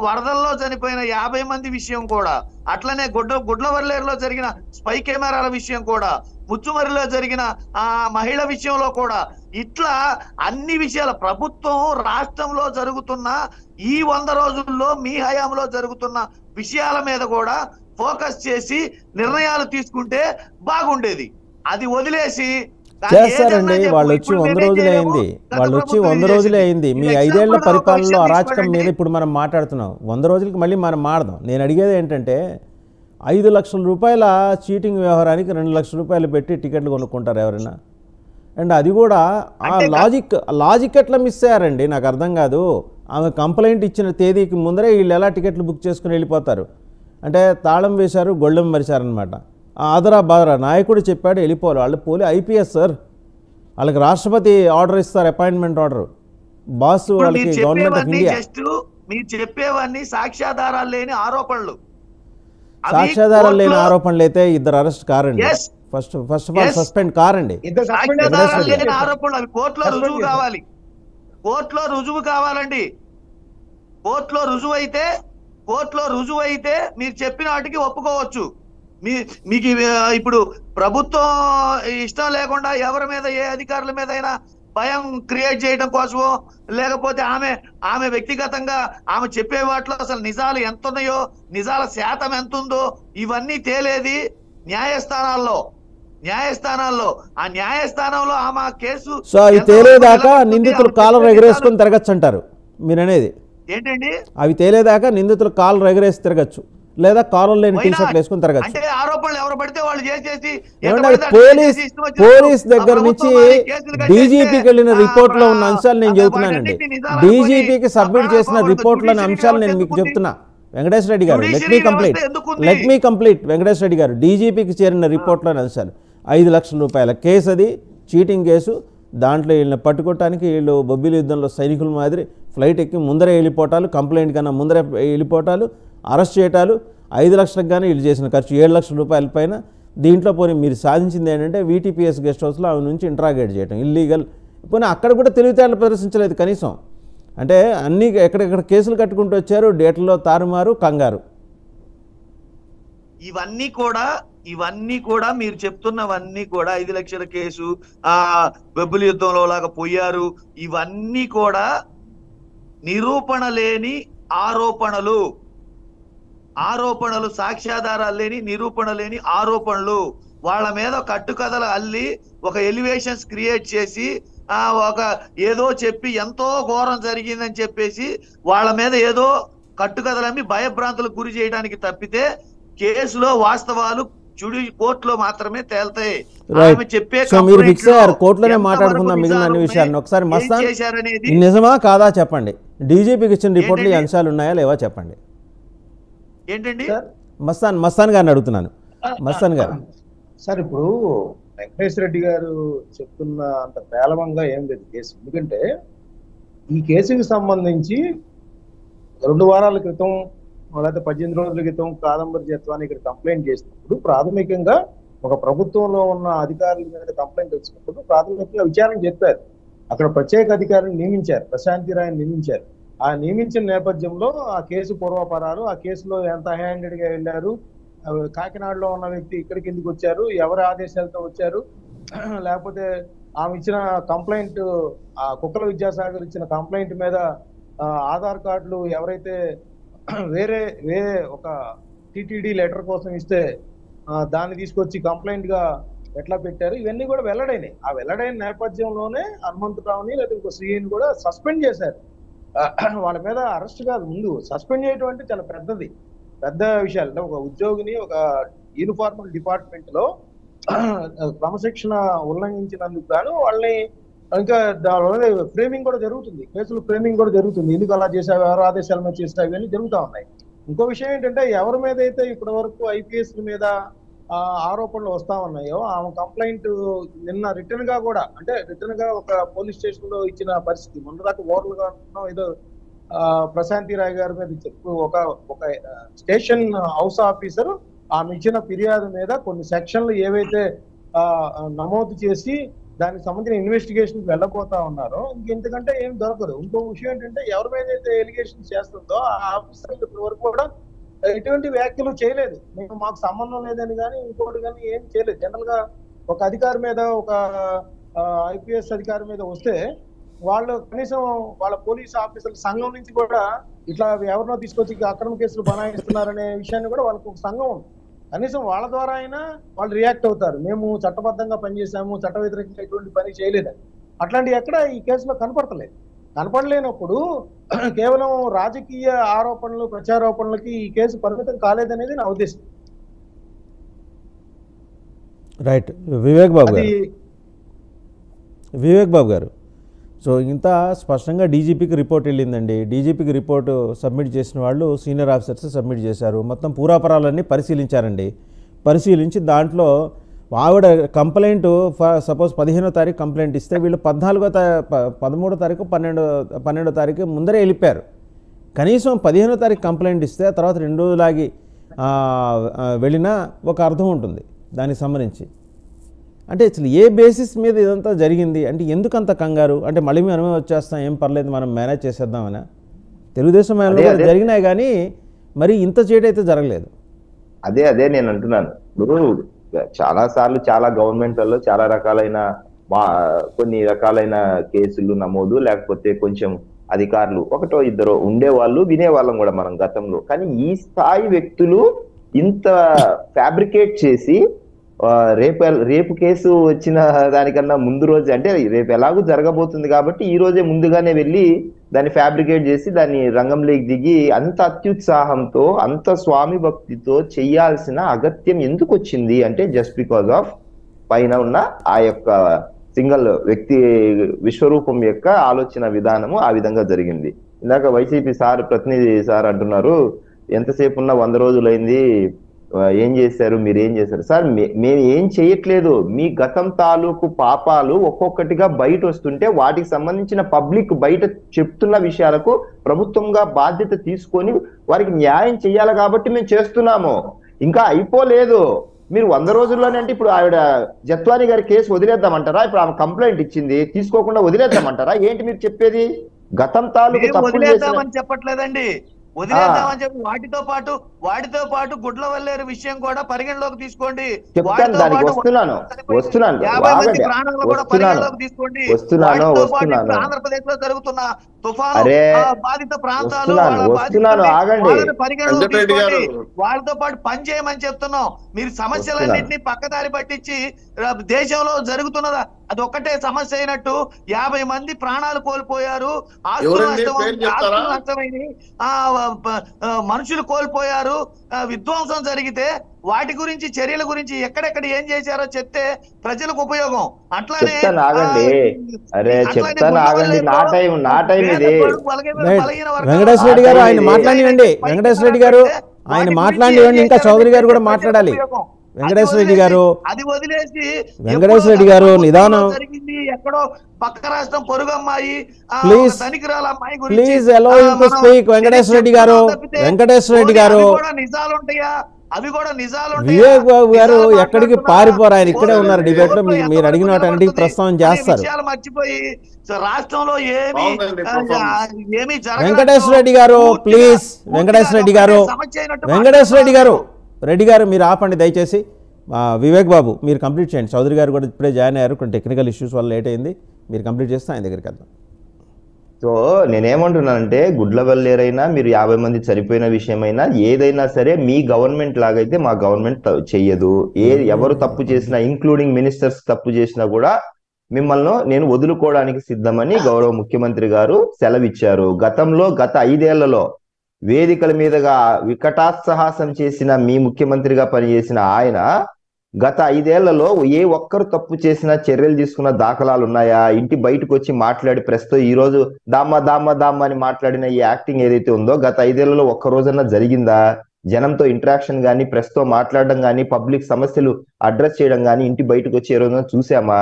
వరదల్లో చనిపోయిన 50 మంది విషయం కూడా, అట్లనే గుడ్లవర్లేరులో జరిగిన స్పై కెమెరాల విషయం కూడా, ముచ్చుమరిలో జరిగిన మహిళ విషయంలో కూడా, ఇట్లా అన్ని విషయాల ప్రభుత్వం రాష్ట్రంలో జరుగుతున్న ఈ 100 రోజుల్లో మీ హయాంలో జరుగుతున్న విషయాల మీద కూడా ఫోకస్ చేసి నిర్ణయాలు తీసుకుంటే బాగుండేది. అది వదిలేసి చేస్తారండి. వాళ్ళు వచ్చి 100 రోజులే అయింది. మీ 5 ఏళ్ల పరిపాలనలో అరాచకం మీద ఇప్పుడు మనం మాట్లాడుతున్నాం. 100 రోజులకి మళ్ళీ మనం మాడదాం. నేను అడిగేది ఏంటంటే 5 లక్షల రూపాయల చీటింగ్ వ్యవహారానికి 2 లక్షల రూపాయలు పెట్టి టికెట్లు కొనుక్కుంటారు ఎవరైనా? అండ్ అది కూడా ఆ లాజిక్ ఎట్లా మిస్ అయ్యారండి నాకు అర్థం కాదు. ఆమె కంప్లైంట్ ఇచ్చిన తేదీకి ముందరే వీళ్ళు ఎలా టికెట్లు బుక్ చేసుకుని వెళ్ళిపోతారు అంటే తాళం వేశారు, గొళ్ళెం మరిచారనమాట. ఆదరా బాదరా నాయకుడు చెప్పాడు వెళ్ళిపోవాలి. వాళ్ళు ఐపీఎస్ సార్, వాళ్ళకి రాష్ట్రపతి ఆర్డర్ ఇస్తారు, అపాయింట్మెంట్ ఆర్డర్. బాస్ వాళ్ళకి గవర్నమెంట్ ఆఫ్ ఇండియా. మీరు చెప్పేవన్నీ సాక్ష్యాధారాలు లేని ఆరోపణలు. సాక్ష్యాధారాలు లేని ఆరోపణలు అయితే ఇద్దరు అరెస్ట్ కారండి. ఫస్ట్ ఆఫ్ ఆల్ సస్పెండ్ కారండి. ఆరోపణలు అవి కోర్టులో రుజువు కావాలి. కోర్టులో రుజువు కావాలండి. కోర్టులో రుజువు అయితే మీరు చెప్పిన వాటికి ఒప్పుకోవచ్చు. మీకు ఇప్పుడు ప్రభుత్వం ఇష్టం లేకుండా ఎవరి మీద, ఏ అధికారుల మీద అయినా భయం క్రియేట్ చేయడం కోసమో, లేకపోతే ఆమె వ్యక్తిగతంగా ఆమె చెప్పే వాటిలో అసలు నిజాలు ఎంత ఉన్నాయో, నిజాల శాతం ఎంత ఉందో ఇవన్నీ తేలేది న్యాయస్థానాల్లో. ఆ న్యాయస్థానంలో ఆమె కేసు సో అవి తేలేదాకా నిందితులు కాలర్ ఎగరేసుకొని తిరగచ్చు అంటారు మీరు అనేది ఏంటండి? అవి తేలేదాకా నిందితులు కాలర్ ఎగరేసి తిరగచ్చు. లేదా కాలం లేని Why టీ not? షర్ట్లు వేసుకుని తిరగచ్చు. అంటే ఆరోపణలు ఎవరు పడితే వాళ్ళు చేసేసి ఎంత ఏమంటే పడితే అట్లా పోలీస్ చేసేసి ఇష్టం వచ్చినట్టు పోలీస్ ఆ దగ్గర నుంచి ప్రభుత్వం వారి కేసులు కట్టేస్తే, డీజీపీకి వెళ్ళిన రిపోర్ట్లో ఉన్న అంశాలు నేను అసలు చెబుతున్నానండి. వాటన్నిటిని నిజాలు డీజీపీకి అనుకొని సబ్మిట్ ఆ చేసిన ప్రాణాలు రిపోర్ట్లోని పోగొట్టుకో. అంశాలు నేను మీకు జుడిషియరీ చెప్తున్నా. వెంకటేశ్వర రెడ్డి గారు లెట్ జుడిషియరీ మీ కంప్లీట్ వ్యవస్థ ఎందుకుంది? Let me complete Venkateswara Reddy garu డీజీపీకి చేరిన రిపోర్ట్లోని అంశాలు 5 లక్షల రూపాయల కేసు, అది చీటింగ్ కేసు. దాంట్లో వీళ్ళని పట్టుకోవటానికి వీళ్ళు బొబ్బిలి యుద్ధంలో సైనికుల మాదిరి ఫ్లైట్ ఎక్కి ముందరే వెళ్ళిపోవటాలు, కంప్లైంట్ కన్నా ముందరే వెళ్ళిపోవటాలు, అరెస్ట్ చేయటాలు. 5 లక్షలకు కానీ వీళ్ళు చేసిన ఖర్చు 7 లక్షల రూపాయల పైన. దీంట్లో పోనీ మీరు సాధించింది ఏంటంటే వీటీపీఎస్ గెస్ట్ హౌస్లో ఆమె నుంచి ఇంట్రాగేట్ చేయడం ఇల్లీగల్. పోనీ అక్కడ కూడా తెలివితేటలు ప్రదర్శించలేదు కనీసం. అంటే అన్నీ ఎక్కడెక్కడ కేసులు కట్టుకుంటూ వచ్చారు, డేట్లలో తారుమారు, కంగారు. ఇవన్నీ కూడా మీరు చెప్తున్నవన్నీ కూడా 5 లక్షల కేసు, బొబ్బిలి యుద్ధంలో లాగా పోయారు, ఇవన్నీ కూడా నిరూపణ లేని ఆరోపణలు, సాక్ష్యాధారాలు లేని, నిరూపణ లేని ఆరోపణలు. వాళ్ళ మీద కట్టుకథలు అల్లి ఒక ఎలివేషన్స్ క్రియేట్ చేసి ఒక ఏదో చెప్పి ఎంతో ఘోరం జరిగిందని చెప్పేసి వాళ్ళ మీద ఏదో కట్టుకథలమ్మి భయభ్రాంతులకు గురి చేయడానికి తప్పితే కేసులో వాస్తవాలు కోర్టులో మాత్రమే తేల్తాయి. ఆమె చెప్పే మీరు ఫిక్స్ అయ్యారు, కోర్టులోనే మాట్లాడుకుందాం మిగిలిన అన్ని విషయాలను. ఒకసారి మస్తాన్ నిజమా కాదా చెప్పండి. డీజీపీకి ఇచ్చిన రిపోర్ట్లు ఈ అంశాలు ఉన్నాయా లేవా చెప్పండి. ఏంటండి మస్తాన్ గారిని అడుగుతున్నాను. మస్తాన్ గారు సార్, ఇప్పుడు వెంకటేశ్వర రెడ్డి గారు చెప్తున్న అంత పేలవంగా ఏం లేదు కేసు. ఎందుకంటే ఈ కేసుకి సంబంధించి 2 వారాల క్రితం లేకపోతే 18 రోజుల క్రితం కాదంబరి జత్వాని ఇక్కడ కంప్లైంట్ చేసినప్పుడు ప్రాథమికంగా ఒక ప్రభుత్వంలో ఉన్న అధికారుల మీద కంప్లైంట్ వచ్చినప్పుడు ప్రాథమికంగా విచారణ చెప్పారు. అక్కడ ప్రత్యేక అధికారిని నియమించారు, ప్రశాంతి రాయని నియమించారు. ఆ నియమించిన నేపథ్యంలో ఆ కేసు పూర్వపరాలు, ఆ కేసులో ఎంత హ్యాండెడ్ గా వెళ్ళారు, కాకినాడలో ఉన్న వ్యక్తి ఇక్కడికి ఎందుకు వచ్చారు, ఎవరి ఆదేశాలతో వచ్చారు, లేకపోతే ఆమె ఇచ్చిన కంప్లైంట్, ఆ కుక్కల విద్యాసాగర్ ఇచ్చిన కంప్లైంట్ మీద ఆధార్ కార్డులు ఎవరైతే వేరే ఒక టిటిడి లెటర్ కోసం ఇస్తే దాన్ని తీసుకొచ్చి కంప్లైంట్ గా ఎట్లా పెట్టారు, ఇవన్నీ కూడా వెల్లడైనాయి. ఆ వెల్లడైన నేపథ్యంలోనే హనుమంతరావుని లేదా ఇంకో శ్రీని కూడా సస్పెండ్ చేశారు. వాళ్ళ మీద అరెస్ట్ కాదు, ముందు సస్పెండ్ చేయడం అంటే చాలా పెద్ద విషయాలు. అంటే ఒక ఉద్యోగిని ఒక యూనిఫార్మల్ డిపార్ట్మెంట్ లో క్రమశిక్షణ ఉల్లంఘించినందుకు గాను వాళ్ళని ఇంకా ఫ్రేమింగ్ కూడా జరుగుతుంది, కేసులు ఫ్రేమింగ్ కూడా జరుగుతుంది. ఎందుకు అలా చేసావు, ఎవరు ఆదేశాల మీద చేసావు, ఇవన్నీ జరుగుతూ ఉన్నాయి. ఇంకో విషయం ఏంటంటే ఎవరి మీద అయితే ఇప్పటి వరకు ఐపీఎస్ మీద ఆరోపణలు వస్తా ఉన్నాయో ఆమె కంప్లైంట్ నిన్న రిటర్న్ గా కూడా, అంటే రిటర్న్ గా ఒక పోలీస్ స్టేషన్ లో ఇచ్చిన పరిస్థితి. మొన్న దాకా ఓవర్లుగా ఏదో ప్రశాంతి రాయ్ గారి మీద ఒక స్టేషన్ హౌస్ ఆఫీసర్ ఆమె ఇచ్చిన ఫిర్యాదు మీద కొన్ని సెక్షన్లు ఏవైతే నమోదు చేసి దానికి సంబంధించిన ఇన్వెస్టిగేషన్ వెళ్ళబోతా ఉన్నారో ఇంకెందుకంటే ఏం దొరకదు. ఇంకో విషయం ఏంటంటే ఎవరి మీద అయితే ఎలిగేషన్ చేస్తుందో ఆ ఆఫీసర్లు ఇప్పటి వరకు కూడా ఎటువంటి వ్యాఖ్యలు చేయలేదు. మేము మాకు సంబంధం లేదని కానీ ఇంకోటి కానీ ఏం చేయలేదు. జనరల్ గా ఒక అధికారి మీద, ఒక ఐపీఎస్ అధికారి మీద వస్తే వాళ్ళు కనీసం వాళ్ళ పోలీస్ ఆఫీసర్ల సంఘం నుంచి కూడా ఇట్లా ఎవరినో తీసుకొచ్చి అక్రమ కేసులు బనాయిస్తున్నారనే విషయాన్ని కూడా వాళ్ళకు ఒక సంఘం ఉంది. కనీసం వాళ్ళ ద్వారా అయినా వాళ్ళు రియాక్ట్ అవుతారు, మేము చట్టబద్ధంగా పనిచేసాము, చట్ట వ్యతిరేకంగా ఎటువంటి పని చేయలేదని. అట్లాంటివి ఎక్కడ ఈ కేసులో కనపడలేనప్పుడు కేవలం రాజకీయ ఆరోపణలు, ప్రచారోపణలకి ఈ కేసు పరిమితం కాలేదనేది నా ఉద్దేశం. రైట్. వివేక్ బాబు గారు సో ఇంత స్పష్టంగా డీజీపీకి రిపోర్ట్ వెళ్ళిందండి. డీజీపీకి రిపోర్టు సబ్మిట్ చేసిన వాళ్ళు సీనియర్ ఆఫీసర్స్ సబ్మిట్ చేశారు. మొత్తం పూరాపరాలన్నీ పరిశీలించారండి. పరిశీలించి దాంట్లో ఆవిడ కంప్లైంట్ సపోజ్ 15వ తారీఖు కంప్లైంట్ ఇస్తే వీళ్ళు 13వ తారీఖు 12వ తారీఖు ముందరే వెళ్ళిపోయారు. కనీసం 15వ తారీఖు కంప్లైంట్ ఇస్తే తర్వాత 2 రోజులాగి వెళ్ళినా ఒక అర్థం ఉంటుంది దానికి సంబంధించి. అంటే అసలు ఏ బేసిస్ మీద ఇదంతా జరిగింది, అంటే ఎందుకు అంత కంగారు? అంటే మళ్ళీ మనమే వచ్చేస్తాం, ఏం పర్లేదు మనం మేనేజ్ చేసేద్దామని. తెలుగుదేశం జరిగినాయి కానీ మరి ఇంత చేయటైతే జరగలేదు. అదే నేను అంటున్నాను. ఇప్పుడు చాలా సార్లు చాలా గవర్నమెంట్లలో చాలా రకాలైన కొన్ని రకాలైన కేసులు నమోదు, లేకపోతే కొంచెం అధికారులు ఒకటో ఇద్దరో ఉండేవాళ్ళు, వినేవాళ్ళం కూడా మనం గతంలో. కానీ ఈ స్థాయి వ్యక్తులు ఇంత ఫ్యాబ్రికేట్ చేసి రేపు కేసు వచ్చిన దానికన్నా ముందు రోజు, అంటే రేపు ఎలాగూ జరగబోతుంది కాబట్టి ఈ రోజే ముందుగానే వెళ్ళి దాన్ని ఫ్యాబ్రికేట్ చేసి దాన్ని రంగంలోకి దిగి అంత అత్యుత్సాహంతో అంత స్వామి భక్తితో చెయ్యాల్సిన అగత్యం ఎందుకు వచ్చింది అంటే జస్ట్ బికాజ్ ఆఫ్ పైన ఉన్న ఆ యొక్క సింగల్ వ్యక్తి విశ్వరూపం యొక్క ఆలోచన విధానము ఆ విధంగా జరిగింది. ఇందాక వైసీపీ ప్రతినిధి సార్ అంటున్నారు ఎంతసేపు ఉన్న 100 రోజులైంది, ఏం చేశారు, మీరు ఏం చేశారు సార్? మేము ఏం చేయట్లేదు. మీ గతం తాలూకు పాపాలు ఒక్కొక్కటిగా బయట వస్తుంటే వాటికి సంబంధించిన పబ్లిక్ బయట చెప్తున్న విషయాలకు ప్రభుత్వంగా బాధ్యత తీసుకొని వారికి న్యాయం చేయాలి కాబట్టి మేము చేస్తున్నాము. ఇంకా అయిపోలేదు. మీరు 100 రోజుల్లోనే అంటే ఇప్పుడు ఆవిడ జత్వాని గారి కేసు వదిలేద్దామంటారా? ఇప్పుడు ఆమె కంప్లైంట్ ఇచ్చింది, తీసుకోకుండా వదిలేద్దామంటారా? ఏంటి మీరు చెప్పేది? గతం తాలూకు తప్పులు వదిలేద్దామని చెప్పట్లేదండి, వదిలేద్దామని చెప్పి వాటితో పాటు గుడ్ల వల్లేరు విషయం కూడా పరిగణలోకి తీసుకోండి. చెప్తాను, దానికి వస్తున్నాను 50 మంది ప్రాణాలను కూడా పరిగణలోకి తీసుకోండి. ఆంధ్రప్రదేశ్ లో జరుగుతున్న తుఫాను బాధిత ప్రాంతాలు పరిగణలోకి తీసుకోండి. వాళ్ళతో పాటు పని చేయమని చెప్తున్నాం. మీరు సమస్యలన్నింటినీ పక్కదారి పట్టించి దేశంలో జరుగుతున్నదా అది ఒక్కటే సమస్య అయినట్టు 50 మంది ప్రాణాలు కోల్పోయారు, ఆస్తులు నష్టమైంది, మనుషులు కోల్పోయారు, విధ్వంసం జరిగితే వాటి గురించి చర్యల గురించి ఎక్కడెక్కడ ఏం చేశారో చెప్తే ప్రజలకు ఉపయోగం. అట్లానే వెంకటేశ్వర రెడ్డి గారు ఆయన మాట్లాడివ్వండి. వెంకటేశ్వర రెడ్డి గారు ఆయన మాట్లాడివ్వండి. ఇంకా చౌదరి గారు కూడా మాట్లాడాలి. వెంకటేశ్వర రెడ్డి గారు, వెంకటేశ్వర రెడ్డి గారు నిదానం. ఎక్కడో పక్క రాష్ట్రం పొరుగమ్మాయి please allow him to speak. Venkateswara Reddy garu, Venkateswara Reddy గారు, అవి కూడా నిజాలు. వివేక్ బాబు గారు ఎక్కడికి పారిపోరు, ఆయన ఇక్కడే ఉన్నారు డిబేట్ లో. మీరు అడిగిన వాటి ప్రస్తావన చేస్తారు. మర్చిపోయి రాష్ట్రంలో ఏమి వెంకటేశ్వర రెడ్డి గారు ప్లీజ్. వెంకటేశ్వర రెడ్డి గారు, వెంకటేశ్వర రెడ్డి గారు, రెడ్డి గారు మీరు ఆపండి దయచేసి. వివేక్ బాబు మీరు కంప్లీట్ చేయండి. చౌదరి గారు కూడా ఇప్పుడే జాయిన్ అయ్యారు, కొన్ని టెక్నికల్ ఇష్యూస్ వల్ల లేట్ అయింది. మీరు కంప్లీట్ చేస్తే ఆయన దగ్గరికి వెళ్దాం. సో నేనేమంటున్నానంటే గుడ్లవల్లేరైనా మీరు 50 మంది చనిపోయిన విషయమైనా ఏదైనా సరే మీ గవర్నమెంట్ లాగైతే మా గవర్నమెంట్ చెయ్యదు. ఎవరు తప్పు చేసినా ఇంక్లూడింగ్ మినిస్టర్స్ తప్పు చేసినా కూడా మిమ్మల్ని నేను వదులుకోవడానికి సిద్ధమని గౌరవ ముఖ్యమంత్రి గారు సెలవిచ్చారు. గత 5 ఏళ్లలో వేదికల మీదుగా వికటాత్సాహసం చేసిన మీ ముఖ్యమంత్రిగా పనిచేసిన ఆయన గత 5 ఏళ్లలో ఏ ఒక్కరు తప్పు చేసినా చర్యలు తీసుకున్న దాఖలాలు ఉన్నాయా? ఇంటి బయటకు వచ్చి మాట్లాడి ప్రెస్తో ఈ రోజు దామ్మ అని మాట్లాడిన ఈ యాక్టింగ్ ఏదైతే ఉందో గత 5 ఏళ్లలో ఒక్క రోజన్నా జరిగిందా? జనంతో ఇంటరాక్షన్ కానీ, ప్రెస్తో మాట్లాడడం కానీ, పబ్లిక్ సమస్యలు అడ్రస్ చేయడం కానీ ఇంటి బయటకు వచ్చి ఏ రోజున చూసామా?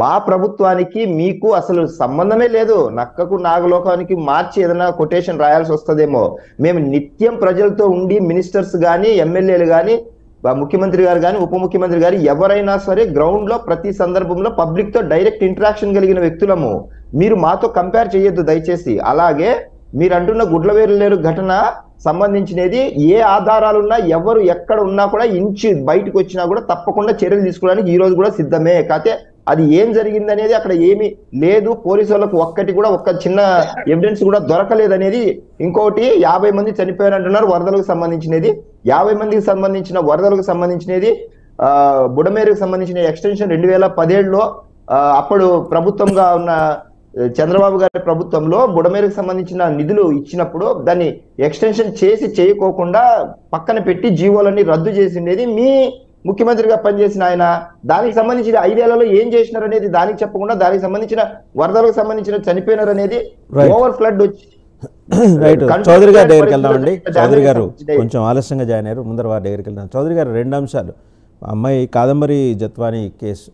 మా ప్రభుత్వానికి మీకు అసలు సంబంధమే లేదు. నక్కకు నాగలోకానికి మార్చి ఏదైనా కొటేషన్ రాయాల్సి వస్తుందేమో. మేము నిత్యం ప్రజలతో ఉండి మినిస్టర్స్ కానీ, ఎమ్మెల్యేలు కానీ, ముఖ్యమంత్రి గారు కానీ, ఉప ముఖ్యమంత్రి గారు ఎవరైనా సరే గ్రౌండ్ లో ప్రతి సందర్భంలో పబ్లిక్ తో డైరెక్ట్ ఇంటరాక్షన్ కలిగిన వ్యక్తులము. మీరు మాతో కంపేర్ చేయొద్దు దయచేసి. అలాగే మీరు అంటున్న గుడ్లవేరులేరు ఘటన సంబంధించినది ఏ ఆధారాలున్నా ఎవరు ఎక్కడ ఉన్నా కూడా ఇంచి బయటకు వచ్చినా కూడా తప్పకుండా చర్యలు తీసుకోవడానికి ఈ రోజు కూడా సిద్ధమే. కాకపోతే అది ఏం జరిగింది అనేది అక్కడ ఏమీ లేదు. పోలీసు వాళ్ళకు ఒక్క చిన్న ఎవిడెన్స్ కూడా దొరకలేదు అనేది. ఇంకోటి 50 మంది చనిపోయారు అంటున్నారు వరదలకు సంబంధించినది. 50 మందికి సంబంధించిన వరదలకు సంబంధించినది బుడమేరుకు సంబంధించిన ఎక్స్టెన్షన్ 2017లో అప్పుడు ప్రభుత్వంగా ఉన్న చంద్రబాబు గారి ప్రభుత్వంలో బుడమేరుకు సంబంధించిన నిధులు ఇచ్చినప్పుడు దాన్ని ఎక్స్టెన్షన్ చేయకోకుండా పక్కన పెట్టి జీవోలన్నీ రద్దు చేసిండేది మీ ముఖ్యమంత్రిగా పనిచేసిన ఆయన. దానికి సంబంధించిన 5 ఏళ్లలో ఏం చేసినారు అనేది దానికి చెప్పకుండా దానికి సంబంధించిన వరదలకు సంబంధించిన చనిపోయినారు అనేది ఓవర్ ఫ్లడ్ వచ్చి రైట్. చౌదరి గారి దగ్గరికి వెళ్దామండి. చౌదరి గారు కొంచెం ఆలస్యంగా జాయిన్ అయ్యారు, ముందర వారి దగ్గరికి వెళ్దాం. చౌదరి గారు 2 అంశాలు. అమ్మాయి కాదంబరి జత్వాని కేసు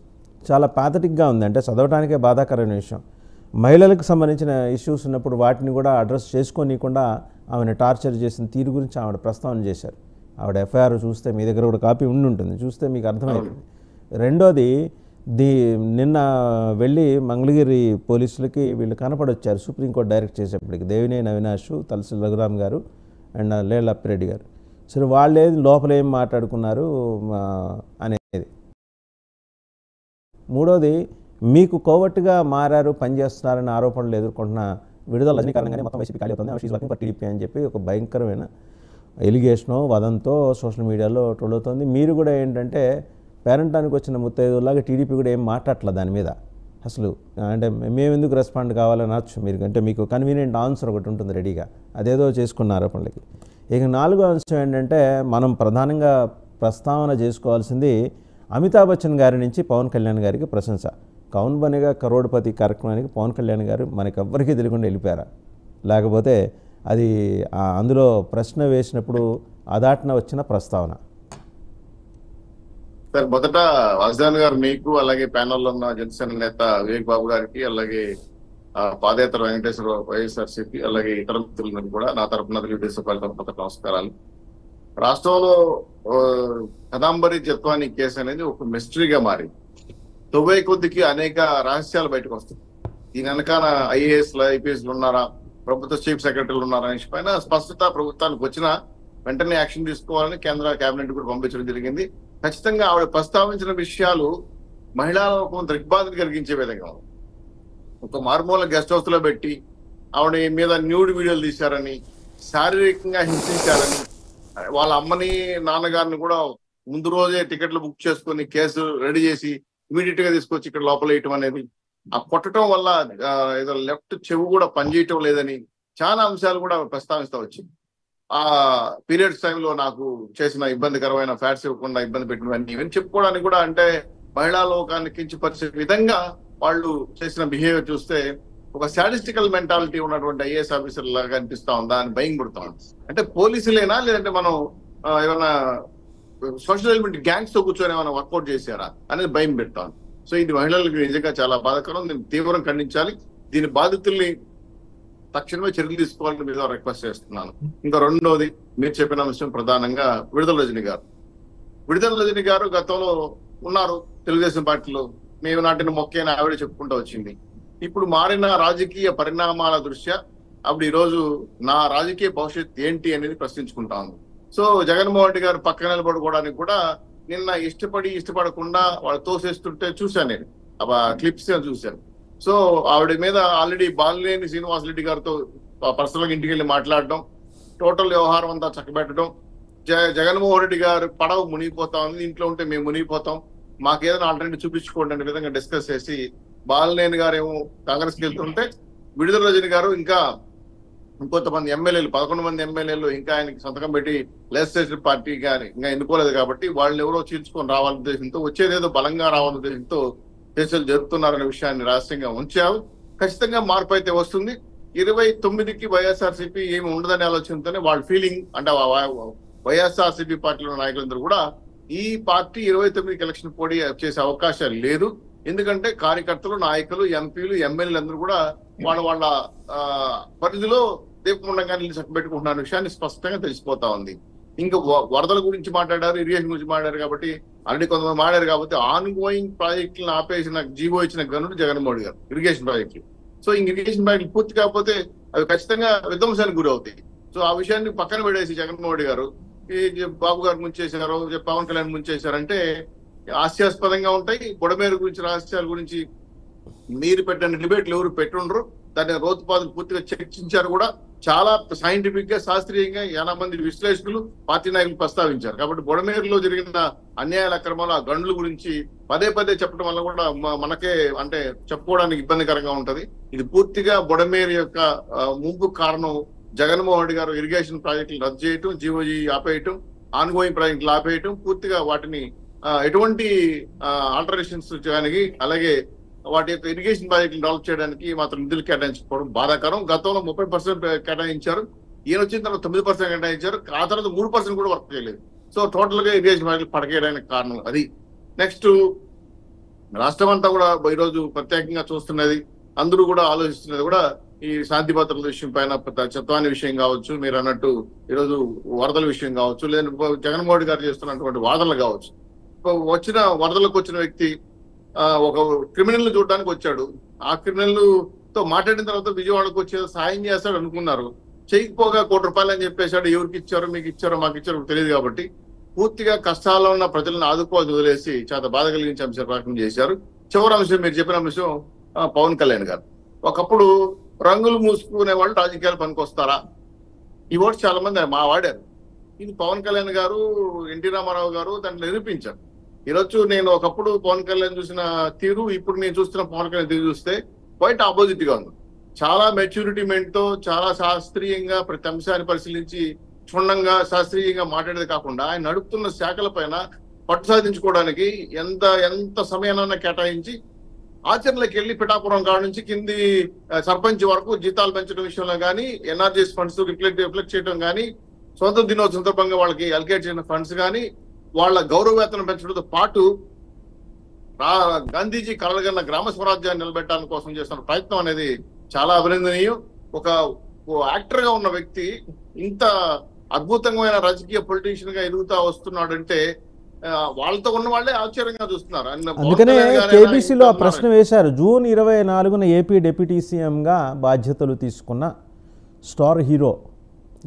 చాలా పాథటిక్గా ఉంది, అంటే చదవడానికే బాధాకరమైన విషయం. మహిళలకు సంబంధించిన ఇష్యూస్ ఉన్నప్పుడు వాటిని కూడా అడ్రస్ చేసుకోనీయకుండా ఆమెను టార్చర్ చేసిన తీరు గురించి ఆవిడ ప్రస్తావన చేశారు. ఆవిడ ఎఫ్ఐఆర్ చూస్తే మీ దగ్గర కూడా కాపీ ఉంటుంది, చూస్తే మీకు అర్థమవుతుంది. రెండోది నిన్న వెళ్ళి మంగళగిరి పోలీసులకి వీళ్ళు కనపడొచ్చారు సుప్రీంకోర్టు డైరెక్ట్ చేసేప్పటికి, దేవినేని అవినాష్, తలసిల్ రఘురామ్ గారు అండ్ లేళ్ల అప్పిరెడ్డి గారు. సరే వాళ్ళే లోపల ఏం మాట్లాడుకున్నారు అనేది. మూడోది మీకు కోవట్టుగా మారారు, పనిచేస్తున్నారని ఆరోపణలు ఎదుర్కొంటున్న విడుదల రజనీ కారణంగానే మొత్తం వైసీపీ ఖాళీ అవుతుంది, షీఈ్ వర్కింగ్ ఫర్ టీడీపీ అని చెప్పి ఒక భయంకరమైన ఎలిగేషనో వదంతో సోషల్ మీడియాలో ట్రోల్ అవుతుంది. మీరు కూడా ఏంటంటే పేరెంటానికి వచ్చిన ముత్తైదులాగా టీడీపీ కూడా ఏం మాట్లాడట్లేదు దాని మీద. అసలు అంటే మేము ఎందుకు రెస్పాండ్ కావాలని అనొచ్చు మీరు, అంటే మీకు కన్వీనియంట్ ఆన్సర్ ఒకటి ఉంటుంది రెడీగా, అదేదో చేసుకున్న ఆరోపణలకి. ఇక 4వ అంశం ఏంటంటే మనం ప్రధానంగా ప్రస్తావన చేసుకోవాల్సింది అమితాబ్ బచ్చన్ గారి నుంచి పవన్ కళ్యాణ్ గారికి ప్రశంస. కౌన్ బనేగా కరోడ్పతి కార్యక్రమానికి పవన్ కళ్యాణ్ గారు మనకెవ్వరికీ తెలియకుండా వెళ్ళిపోయారా, లేకపోతే అది అందులో ప్రశ్న వేసినప్పుడు అదాటన వచ్చిన ప్రస్తావన? సార్, మొదట వాసుదేవన్ గారు మీకు, అలాగే ప్యానెల్లో ఉన్న జనసేన నేత వివేక్ బాబు గారికి, అలాగే పాదయాత్ర వెంకటేశ్వర వైఎస్ఆర్సీపీ, అలాగే ఇతర మిత్రులను కూడా నా తరఫున తెలుగుదేశం నమస్కారాలు. రాష్ట్రంలో కదంబరి జత్వాని కేసు అనేది ఒక మిస్టరీగా మారింది. తొవ్వై కొద్దికి అనేక రహస్యాలు బయటకు వస్తాయి. దీని వెనకాల ఐఏఎస్లు, ఐపీఎస్లు ఉన్నారా, ప్రభుత్వ చీఫ్ సెక్రటరీలు ఉన్నారా అనే పైన స్పష్టత ప్రభుత్వానికి వచ్చిన వెంటనే యాక్షన్ తీసుకోవాలని కేంద్ర కేబినెట్ కూడా పంపించడం జరిగింది. ఖచ్చితంగా ఆవిడ ప్రస్తావించిన విషయాలు మహిళలకు కొంత దిగ్బాధలు కలిగించే విధంగా ఉంది. ఒక మారుమూల గెస్ట్ హౌస్ లో పెట్టి ఆవిడ మీద న్యూడ్ వీడియోలు తీశారని, శారీరకంగా హింసించారని, వాళ్ళ అమ్మని నాన్నగారిని కూడా ముందు రోజే టికెట్లు బుక్ చేసుకుని కేసు రెడీ చేసి ఇమీడియట్ గా తీసుకొచ్చి ఇక్కడ లోపల వేయటం అనేది, ఆ కొట్టడం వల్ల ఏదో లెఫ్ట్ చెవు కూడా పనిచేయటం లేదని చాలా అంశాలు కూడా ప్రస్తావిస్తూ వచ్చింది. ఆ పీరియడ్స్ టైంలో నాకు చేసిన ఇబ్బందికరమైన ఫ్యాట్స్ ఇవ్వకుండా ఇబ్బంది పెట్టినవన్నీ ఇవన్నీ చెప్పుకోవడానికి కూడా, అంటే మహిళా లోకాన్ని కించపరిచే విధంగా వాళ్ళు చేసిన బిహేవియర్ చూస్తే ఒక సాడిస్టికల్ మెంటాలిటీ ఉన్నటువంటి ఐఏఎస్ ఆఫీసర్ లాగా అనిపిస్తా ఉందా అని భయం పుడతా ఉంది. అంటే పోలీసులేనా, లేదంటే మనం ఏమైనా సోషల్ ఎలిమెంట్ గ్యాంగ్స్ తో కూర్చొని ఏమైనా వర్కౌట్ చేశారా అనేది భయం పెడతా ఉంది. సో ఇది మహిళలకు నిజంగా చాలా బాధాకరం. దీన్ని తీవ్రం ఖండించాలి. దీని బాధితుల్ని తక్షణమే చర్యలు తీసుకోవాలని మీద రిక్వెస్ట్ చేస్తున్నాను. ఇంకా రెండోది, మీరు చెప్పిన విషయం ప్రధానంగా విడుదల రజనీ గారు. విడుదల రజనీ గారు గతంలో ఉన్నారు తెలుగుదేశం పార్టీలో, మేము నాటిన మొక్కే ఆవిడ చెప్పుకుంటూ వచ్చింది. ఇప్పుడు మారిన రాజకీయ పరిణామాల దృష్ట్యా అప్పుడు ఈ రోజు నా రాజకీయ భవిష్యత్ ఏంటి అనేది ప్రశ్నించుకుంటా ఉంది. సో జగన్మోహన్ రెడ్డి గారు పక్కన నిలబడుకోవడానికి కూడా నిన్న ఇష్టపడకుండా వాళ్ళు తోసేస్తుంటే చూశాను, నేను ఆ క్లిప్స్ చూశాను. సో ఆవిడ మీద ఆల్రెడీ బాలినేని శ్రీనివాసరెడ్డి గారితో పర్సనల్ గా ఇంటికి వెళ్ళి మాట్లాడడం, టోటల్ వ్యవహారం అంతా చక్కబెట్టడం, జగన్మోహన్ రెడ్డి గారు పడవ మునిగిపోతా ఉంది, ఇంట్లో ఉంటే మేము మునిగిపోతాం, మాకేదైనా ఆల్టర్నేటివ్ చూపించుకోండి అనే విధంగా డిస్కస్ చేసి బాలినేని గారు ఏమో కాంగ్రెస్కి వెళ్తుంటే విడుదల రజని గారు ఇంకా ఇంకొంతమంది ఎమ్మెల్యేలు 11 మంది ఎమ్మెల్యేలు ఇంకా ఆయనకి సంతకం పెట్టి లెజిస్లేటివ్ పార్టీ గాని ఇంకా ఎన్నుకోలేదు కాబట్టి వాళ్ళు ఎవరో చీల్చుకొని రావాలనే ఉద్దేశంతో, వచ్చేదేదో బలంగా రావాలనే ఉద్దేశంతో చర్చలు జరుపుతున్నారనే విషయాన్ని రహస్యంగా ఉంచారు. ఖచ్చితంగా మార్పు అయితే వస్తుంది. 29కి వైఎస్ఆర్సీపీ ఏమి ఉండదనే ఆలోచనతోనే వాళ్ళ ఫీలింగ్. అంటే వైఎస్ఆర్సీపీ పార్టీలో నాయకులందరూ కూడా ఈ పార్టీ 29కి ఎలక్షన్ పోటీ చేసే అవకాశాలు లేదు. ఎందుకంటే కార్యకర్తలు, నాయకులు, ఎంపీలు, ఎమ్మెల్యేలు అందరూ కూడా వాళ్ళ పరిధిలో దీపముండంగా నీళ్ళు చక్కబెట్టుకుంటున్న విషయాన్ని స్పష్టంగా తెలిసిపోతా ఉంది. ఇంకా వరదల గురించి మాట్లాడారు, ఇరిగేషన్ గురించి మాట్లాడారు కాబట్టి ఆల్రెడీ కొంతమంది మాట్లాడారు కాబట్టి ఆన్ గోయింగ్ ప్రాజెక్టులను ఆపేసిన జీవో ఇచ్చిన గనుడు జగన్మోహన్ గారు ఇరిగేషన్ ప్రాజెక్టులు. సో ఇరిగేషన్ ప్రాజెక్టులు పూర్తి కాకపోతే అవి ఖచ్చితంగా విధ్వంసానికి గురి అవుతాయి. సో ఆ విషయాన్ని పక్కన పెడేసి జగన్మోహన్ గారు ఈ బాబు గారు ముంచేశారు, పవన్ కళ్యాణ్ ముంచేశారంటే హాస్యాస్పదంగా ఉంటాయి. బుడమేరు గురించి, రహస్యాల గురించి మీరు పెట్టిన డిబేట్లు ఎవరు పెట్టుండ్రు, దాన్ని రోతుపాదులు పూర్తిగా చర్చించారు కూడా. చాలా సైంటిఫిక్ గా, శాస్త్రీయంగా 80 మంది విశ్లేషకులు, పార్టీ నాయకులు ప్రస్తావించారు. కాబట్టి బుడమేరులో జరిగిన అన్యాయాల అక్రమాలు, ఆ గండ్ల గురించి పదే చెప్పడం వల్ల కూడా మనకే అంటే చెప్పుకోవడానికి ఇబ్బందికరంగా ఉంటది. ఇది పూర్తిగా బుడమేరు యొక్క ముంపు కారణం జగన్మోహన్ రెడ్డి గారు ఇరిగేషన్ ప్రాజెక్టులు రద్దు చేయటం, జీవోజీ ఆపేయటం, ఆన్ గోయింగ్ ప్రాజెక్టులు ఆపేయటం, పూర్తిగా వాటిని ఎటువంటి ఆల్టరేషన్స్ చేయడానికి, అలాగే వాటి యొక్క ఇరిగేషన్ ప్రాజెక్టులు డెవలప్ చేయడానికి మాత్రం నిధులు కేటాయించుకోవడం బాధాకరం. గతంలో 30% కేటాయించారు, ఈయన వచ్చిన తర్వాత 9% కేటాయించారు, ఆ తర్వాత 3% కూడా వర్క్ చేయలేదు. సో టోటల్ గా ఇరిగేషన్ ప్రాజెక్టులు పడకేయడానికి కారణం అది. నెక్స్ట్, రాష్ట్రం అంతా కూడా ఈరోజు ప్రత్యేకంగా చూస్తున్నది, అందరూ కూడా ఆలోచిస్తున్నది కూడా ఈ శాంతి భద్రతల విషయం పైన, చత్వాని విషయం కావచ్చు, మీరు అన్నట్టు ఈరోజు వరదల విషయం కావచ్చు, లేదా జగన్మోహన్ గారు చేస్తున్నటువంటి వాదనలు కావచ్చు. వచ్చిన వరదలకు వచ్చిన వ్యక్తి ఒక క్రిమినల్ చూడడానికి వచ్చాడు. ఆ క్రిమినల్ తో మాట్లాడిన తర్వాత విజయవాడకు వచ్చేది సాయం చేస్తాడు అనుకున్నారు, చేయకపోగా ₹1 కోటి అని చెప్పేశాడు. ఎవరికి ఇచ్చారో, మీకు ఇచ్చారో, మాకు ఇచ్చారో తెలియదు. కాబట్టి పూర్తిగా కష్టాల్లో ఉన్న ప్రజలను ఆదుకోవాలి వదిలేసి చాలా బాధ కలిగించే అంశం ప్రకటన చేశారు. చివరి అంశం, మీరు చెప్పిన అంశం పవన్ కళ్యాణ్ గారు. ఒకప్పుడు రంగులు మూసుకునే వాళ్ళు రాజకీయాలు పనికొస్తారా, ఈ ఓటు చాలా మంది మా వాడారు. ఇది పవన్ కళ్యాణ్ గారు, ఎన్టీ రామారావు గారు దాన్ని నిరూపించారు. ఈరోజు నేను ఒకప్పుడు పవన్ కళ్యాణ్ చూసిన తీరు, ఇప్పుడు నేను చూస్తున్న పవన్ కళ్యాణ్ తీరు చూస్తే క్వైట్ ఆపోజిట్ గా ఉంది. చాలా మెచ్యూరిటీ తో చాలా శాస్త్రీయంగా ప్రతి అంశాన్ని పరిశీలించి క్షుణ్ణంగా శాస్త్రీయంగా మాట్లాడేది కాకుండా ఆయన నడుపుతున్న శాఖల పైన పట్టు సాధించుకోవడానికి ఎంత సమయాన్ని కేటాయించి ఆచరణలోకి వెళ్ళి పిఠాపురం కాడ నుంచి కింది సర్పంచ్ వరకు జీతాలు పెంచడం విషయంలో కానీ, ఎన్ఆర్జీఎస్ ఫండ్స్ రిఫ్లెక్ట్ చేయడం కానీ, స్వతంత్ర దినోత్సవం సందర్భంగా వాళ్ళకి అలికేట్ చేసిన ఫండ్స్ కానీ, వాళ్ళ గౌరవ వేతనం పెంచడంతో పాటు గాంధీజీ కలగన్న గ్రామ స్వరాజ్యాన్ని నిలబెట్టడానికి కోసం చేస్తున్న ప్రయత్నం అనేది చాలా అభినందనీయం. ఒక యాక్టర్ గా ఉన్న వ్యక్తి ఇంత అద్భుతమైన రాజకీయ పొలిటీషియన్ గా ఎదుగుతా వస్తున్నాడంటే వాళ్ళతో ఉన్న వాళ్ళే ఆశ్చర్యంగా చూస్తున్నారు. అందుకనే కేబీసీలో ఆ ప్రశ్న వేశారు. జూన్ 24న ఏపీ డిప్యూటీ సీఎంగా బాధ్యతలు తీసుకున్న స్టార్ హీరో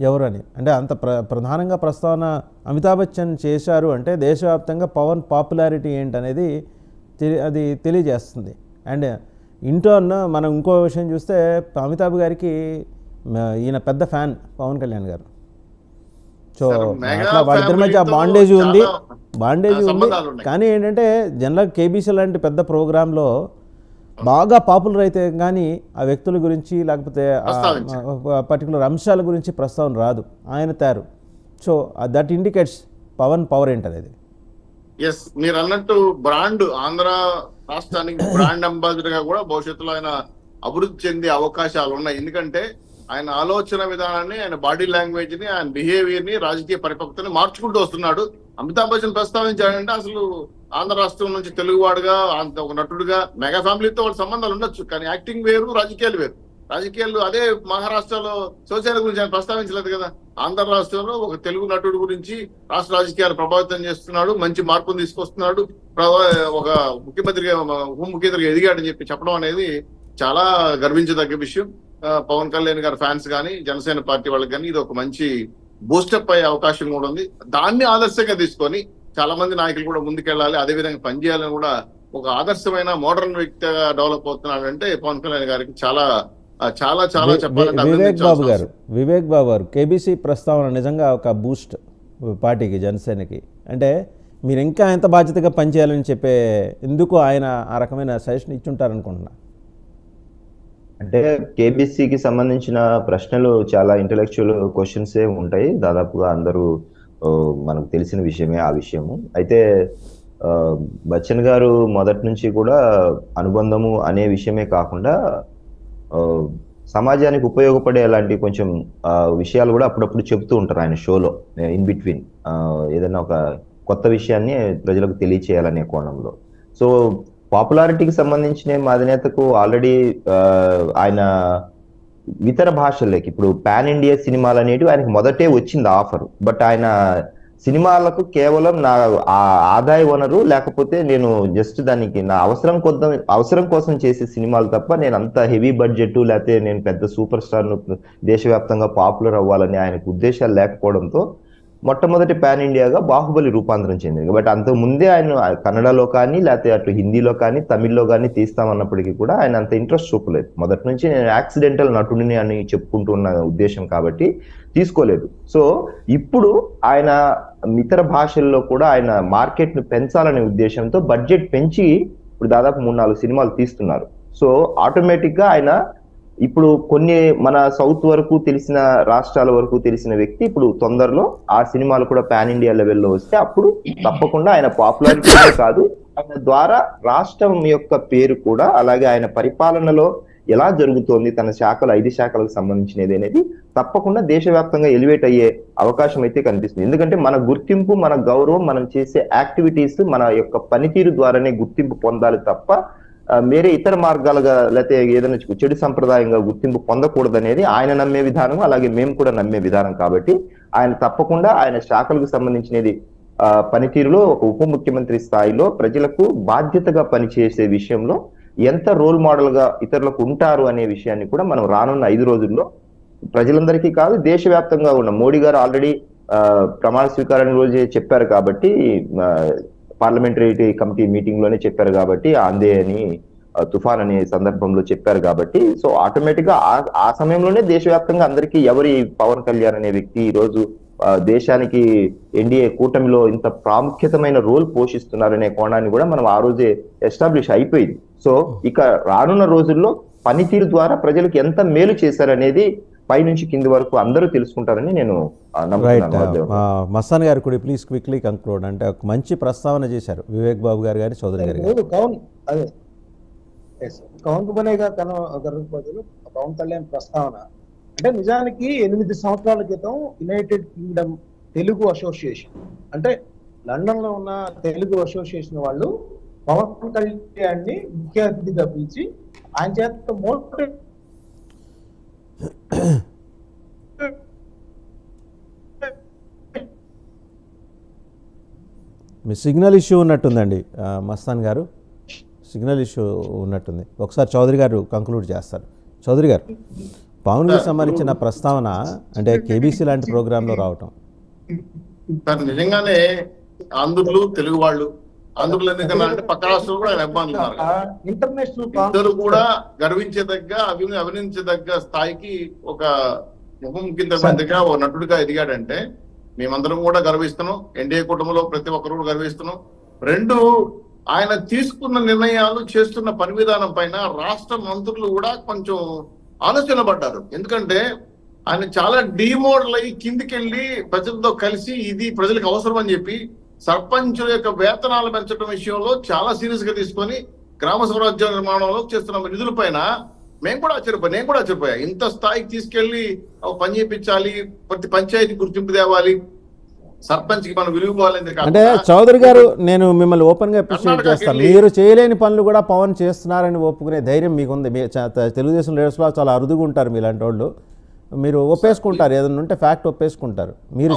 ఎవరని. అంటే అంత ప్రధానంగా ప్రస్తావన అమితాబ్ బచ్చన్ చేశారు అంటే దేశవ్యాప్తంగా పవన్ పాపులారిటీ ఏంటనేది అది తెలియజేస్తుంది. అండ్ ఇంటర్న్ మనం ఇంకో విషయం చూస్తే అమితాబ్ గారికి ఈయన పెద్ద ఫ్యాన్ పవన్ కళ్యాణ్ గారు. సో అట్లా వాళ్ళిద్దరి మధ్య బాండేజ్ ఉంది. కానీ ఏంటంటే జనరల్ కేబీసీ లాంటి పెద్ద ప్రోగ్రాంలో బాగా పాపులర్ అయితే కానీ ఆ వ్యక్తుల గురించి లేకపోతే పర్టికులర్ అంశాల గురించి ప్రస్తావన రాదు, ఆయన తయారు. So that indicates Pavan power ఏంటనేది. ఎస్, మీరు అన్నట్టు బ్రాండ్ ఆంధ్ర రాష్ట్రానికి బ్రాండ్ అంబాసిడర్ గా కూడా భవిష్యత్తులో ఆయన అభివృద్ధి చెందే అవకాశాలు ఉన్నాయి. ఎందుకంటే ఆయన ఆలోచన విధానాన్ని, ఆయన బాడీ లాంగ్వేజ్ ని, ఆయన బిహేవియర్ ని, రాజకీయ పరిపక్వతని మార్చుకుంటూ వస్తున్నాడు. అమితాబ్ బచ్చన్ ప్రస్తావించాడంటే అసలు ఆంధ్ర రాష్ట్రం నుంచి తెలుగువాడుగా, ఒక నటుడుగా, మెగా ఫ్యామిలీతో వాళ్ళ సంబంధాలు ఉండొచ్చు, కానీ యాక్టింగ్ వేరు, రాజకీయాలు వేరు. రాజకీయాలు అదే మహారాష్ట్రలో శౌచాలయ గురించి ఆయన ప్రస్తావించలేదు కదా. ఆంధ్ర రాష్ట్రంలో ఒక తెలుగు నటుడు గురించి రాష్ట్ర రాజకీయాలు ప్రభావితం చేస్తున్నాడు, మంచి మార్పును తీసుకొస్తున్నాడు, ఒక ముఖ్యమంత్రిగా ఉప ముఖ్యమంత్రిగా ఎదిగాడని చెప్పడం అనేది చాలా గర్వించదగ్గ విషయం. పవన్ కళ్యాణ్ గారి ఫ్యాన్స్ కానీ, జనసేన పార్టీ వాళ్ళకి కానీ ఇది ఒక మంచి బూస్టప్ అయ్యే అవకాశం కూడా ఉంది. దాన్ని ఆదర్శంగా తీసుకొని చాలా మంది నాయకులు కూడా ముందుకెళ్ళాలి, అదే విధంగా పనిచేయాలని కూడా ఒక ఆదర్శమైన మోడర్న్ వ్యక్తిగా డెవలప్ అవుతున్నాడు అంటే పవన్ కళ్యాణ్ గారికి చాలా చాలా చాలా చెప్పాలంటే వివేక్ బాబు గారు కేబీసీ ప్రస్తావన నిజంగా ఒక బూస్ట్ పార్టీకి, జనసేనకి. అంటే మీరు ఇంకా ఎంత బాధ్యతగా పనిచేయాలని చెప్పే ఎందుకు ఆయన ఆ రకమైన సజెషన్ ఇచ్చుంటారనుకుంటున్నా. అంటే కేబీసీకి సంబంధించిన ప్రశ్నలు చాలా ఇంటెలెక్చువల్ క్వశ్చన్సే ఉంటాయి, దాదాపుగా అందరూ మనకు తెలిసిన విషయమే ఆ విషయము. అయితే బచ్చన్ గారు మొదటి నుంచి కూడా అనుబంధము అనే విషయమే కాకుండా సమాజానికి ఉపయోగపడే అలాంటి కొంచెం విషయాలు కూడా అప్పుడప్పుడు చెప్తూ ఉంటారు ఆయన షోలో ఇన్ బిట్వీన్, ఏదైనా ఒక కొత్త విషయాన్ని ప్రజలకు తెలియచేయాలనే కోణంలో. సో పాపులారిటీకి సంబంధించిన మా అధినేతకు ఆల్రెడీ ఆయన ఇతర భాషల్లోకి ఇప్పుడు పాన్ ఇండియా సినిమాలు అనేటివి ఆయనకు మొదటే వచ్చింది ఆఫర్. బట్ ఆయన సినిమాలకు కేవలం నా ఆదాయ వనరు, లేకపోతే నేను జస్ట్ దానికి నా అవసరం కోసం చేసే సినిమాలు తప్ప నేను అంత హెవీ బడ్జెట్ లేకపోతే నేను పెద్ద సూపర్ స్టార్ ను దేశవ్యాప్తంగా పాపులర్ అవ్వాలని ఆయనకు ఉద్దేశాలు లేకపోవడంతో మొట్టమొదటి పాన్ ఇండియాగా బాహుబలి రూపాంతరం చెందింది. బట్ అంతకు ముందే ఆయన కన్నడలో కానీ లేకపోతే అటు హిందీలో కానీ తమిళ్లో కానీ తీస్తామన్నప్పటికీ కూడా ఆయన అంత ఇంట్రెస్ట్ చూపలేదు. మొదటి నుంచి నేను యాక్సిడెంటల్ నటుడిని అని చెప్పుకుంటున్న ఉద్దేశం కాబట్టి తీసుకోలేదు. సో ఇప్పుడు ఆయన ఇతర భాషల్లో కూడా ఆయన మార్కెట్ ను పెంచాలనే ఉద్దేశంతో బడ్జెట్ పెంచి ఇప్పుడు దాదాపు 3-4 సినిమాలు తీస్తున్నారు. సో ఆటోమేటిక్ గా ఆయన ఇప్పుడు కొన్ని మన సౌత్ వరకు తెలిసిన రాష్ట్రాల వరకు తెలిసిన వ్యక్తి ఇప్పుడు తొందరలో ఆ సినిమాలు కూడా పాన్ ఇండియా లెవెల్లో వస్తే అప్పుడు తప్పకుండా ఆయన పాపులారిటీ కాదు, ఆయన ద్వారా రాష్ట్రం యొక్క పేరు కూడా, అలాగే ఆయన పరిపాలనలో ఎలా జరుగుతోంది, తన శాఖలు 5 శాఖలకు సంబంధించినది అనేది తప్పకుండా దేశవ్యాప్తంగా ఎలివేట్ అయ్యే అవకాశం అయితే కనిపిస్తుంది. ఎందుకంటే మన గుర్తింపు, మన గౌరవం, మనం చేసే యాక్టివిటీస్ మన యొక్క పనితీరు ద్వారానే గుర్తింపు పొందాలి తప్ప వేరే ఇతర మార్గాలుగా లేకపోతే ఏదైనా చెడు సంప్రదాయంగా గుర్తింపు పొందకూడదు అనేది ఆయన నమ్మే విధానం, అలాగే మేము కూడా నమ్మే విధానం. కాబట్టి ఆయన తప్పకుండా ఆయన శాఖలకు సంబంధించినది పనితీరులో ఒక ఉప ముఖ్యమంత్రి స్థాయిలో ప్రజలకు బాధ్యతగా పనిచేసే విషయంలో ఎంత రోల్ మోడల్ గా ఇతరులకు ఉంటారు అనే విషయాన్ని కూడా మనం రానున్న 5 రోజుల్లో ప్రజలందరికీ కాదు దేశవ్యాప్తంగా ఉన్న మోడీ గారు ఆల్రెడీ ప్రమాణ స్వీకారాన్ని రోజే చెప్పారు కాబట్టి, పార్లమెంటరీ కమిటీ మీటింగ్ లోనే చెప్పారు కాబట్టి, ఆందే అని తుఫాన్ అనే సందర్భంలో చెప్పారు కాబట్టి, సో ఆటోమేటిక్ గా ఆ సమయంలోనే దేశవ్యాప్తంగా అందరికీ ఎవరి పవన్ కళ్యాణ్ అనే వ్యక్తి ఈ రోజు దేశానికి ఎన్డీఏ కూటమిలో ఇంత ప్రాముఖ్యతమైన రోల్ పోషిస్తున్నారనే కోణాన్ని కూడా మనం ఆ రోజే ఎస్టాబ్లిష్ అయిపోయింది. సో ఇక రానున్న రోజుల్లో పనితీరు ద్వారా ప్రజలకు ఎంత మేలు చేశారనేది పైనుంచి కింది వరకు అందరూ తెలుసుకుంటారని నేను నమ్ముతున్నాను. మస్తాన్ గారు కూడా ప్లీజ్ క్విక్లీ కంక్లూడ్. అంటే ఒక మంచి ప్రస్తావన చేశారు వివేక్ బాబు గారు కానీ చౌదరి గారు. కౌన్ బనేగా పవన్ కళ్యాణ్ ప్రస్తావన అంటే నిజానికి 8 సంవత్సరాల క్రితం యునైటెడ్ కింగ్డమ్ తెలుగు అసోసియేషన్ అంటే లండన్ లో ఉన్న తెలుగు అసోసియేషన్ వాళ్ళు పవన్ కళ్యాణ్ని ముఖ్య అతిథిగా పిలిచి ఆయన చేత మోటివేట్ మీ సిగ్నల్ ఇష్యూ ఉన్నట్టుందండి మస్తాన్ గారు, సిగ్నల్ ఇష్యూ ఉన్నట్టుంది. ఒకసారి చౌదరి గారు కంక్లూడ్ చేస్తారు. చౌదరి గారు, పవన్కి సంబంధించిన ప్రస్తావన అంటే కేబీసీ లాంటి ప్రోగ్రాంలో రావటం నిజంగానే ఆంధ్రులు తెలుగు వాళ్ళు ఆంధ్రులు ఎందుకన్నా అంటే పక్క రాష్ట్రాలు కూడా ఆయన అభిమానులు ఉన్నారు. ఇంటర్నేషనల్ ఇద్దరు కూడా గర్వించదగ్గ అభినందించదగ్గ స్థాయికి ఒక ముఖముఖింతగా ఓ నటుడిగా ఎదిగాడంటే మేమందరం కూడా గర్విస్తున్నాం. ఎన్డీఏ కుటుంబంలో ప్రతి ఒక్కరు కూడా గర్విస్తున్నాం. రెండు, ఆయన తీసుకున్న నిర్ణయాలు చేస్తున్న పని విధానం పైన రాష్ట్ర మంత్రులు కూడా కొంచెం ఆలోచన పడ్డారు. ఎందుకంటే ఆయన చాలా డిమోడల్ అయ్యి కిందికెళ్ళి ప్రజలతో కలిసి ఇది ప్రజలకు అవసరం అని చెప్పి సర్పంచుల యొక్క వేతనాలు పెంచడం విషయంలో చాలా సీరియస్ గా తీసుకొని గ్రామ స్వరాజ్య నిర్మాణంలో చేస్తున్న నిధుల పైన నేను కూడా ఆశ్చర్యపోయా. ఇంత స్థాయికి తీసుకెళ్లి పని చేయించాలి, ప్రతి పంచాయతీ గుర్తింపు తేవాలి, సర్పంచ్ కి మనం విలువపోవాలని. అంటే చౌదరి గారు, నేను మిమ్మల్ని ఓపెన్ గా అప్రిషియేట్ చేస్తాను. మీరు చేయలేని పనులు కూడా పవన్ చేస్తున్నారని ఒప్పుకునే ధైర్యం మీకుంది. తెలుగుదేశం లీడర్స్ లో చాలా అరుదుగా ఉంటారు మీలాంటి వాళ్ళు. మీరు ఒప్పేసుకుంటారు, ఏదైనా ఉంటే ఫ్యాక్ట్ ఒప్పేసుకుంటారు. మీరు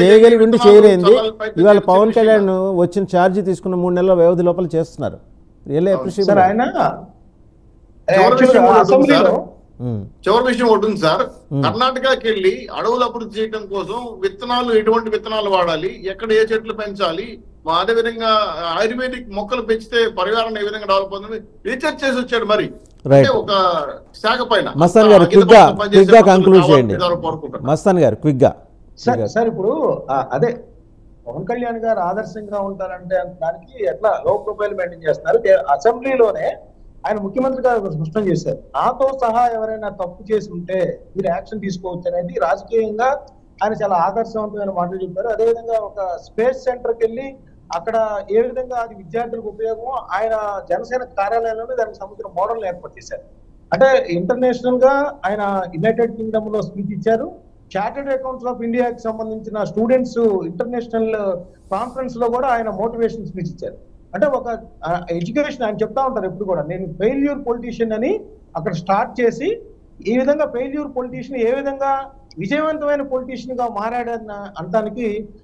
చేయగలిగి ఉండి చేయలేంది ఇవాళ పవన్ కళ్యాణ్ వచ్చిన ఛార్జీ తీసుకున్న 3 నెలల వ్యవధి లోపల చేస్తున్నారు. Really appreciate. చివరి విషయం ఒకటి ఉంది సార్, కర్ణాటకకి వెళ్ళి అడవులు అభివృద్ధి చేయడం కోసం విత్తనాలు ఎటువంటి విత్తనాలు వాడాలి, ఎక్కడ ఏ చెట్లు పెంచాలి, అదే విధంగా ఆయుర్వేదిక్ మొక్కలు పెంచితే పరివారం ఏ విధంగా డెవలప్ అవుతుంది రీసెర్చ్ చేసి వచ్చాడు. మరి ఒక శాఖ పైన మస్తాన్ గారు క్విక్ గా కంక్లూడ్ చేయండి. మస్తాన్ గారు క్విక్ గా. సార్ ఇప్పుడు అదే పవన్ కళ్యాణ్ గారు ఆదర్శంగా ఉంటారంటే దానికి ఎట్లా లో ప్రొఫైల్ మెయింటైన్ చేస్తున్నారు. అసెంబ్లీలోనే ఆయన ముఖ్యమంత్రి గారు స్పష్టం చేశారు, నాతో సహా ఎవరైనా తప్పు చేసి ఉంటే మీరు యాక్షన్ తీసుకోవచ్చు అనేది. రాజకీయంగా ఆయన చాలా ఆదర్శవంతమైన మాటలు చెప్పారు. అదేవిధంగా ఒక స్పేస్ సెంటర్కి వెళ్ళి అక్కడ ఏ విధంగా అది విద్యార్థులకు ఉపయోగమో ఆయన జనసేన కార్యాలయంలోనే దానికి సంబంధించిన మోడల్ ఏర్పాటు చేశారు. అంటే ఇంటర్నేషనల్ గా ఆయన యునైటెడ్ కింగ్డమ్ లో స్పీచ్ ఇచ్చారు. చార్టర్డ్ అకౌంట్స్ ఆఫ్ ఇండియాకి సంబంధించిన స్టూడెంట్స్ ఇంటర్నేషనల్ కాన్ఫరెన్స్ లో కూడా ఆయన మోటివేషన్ స్పీచ్ ఇచ్చారు. అంటే ఒక ఎడ్యుకేషన్ ఆయన చెప్తా ఉంటారు ఎప్పుడు కూడా, నేను ఫెయిల్యూర్ పొలిటీషియన్ అని అక్కడ స్టార్ట్ చేసి ఈ విధంగా ఫెయిల్యూర్ పొలిటీషియన్ ఏ విధంగా విజయవంతమైన పొలిటీషియన్ గా మారాడన్న అంటానికి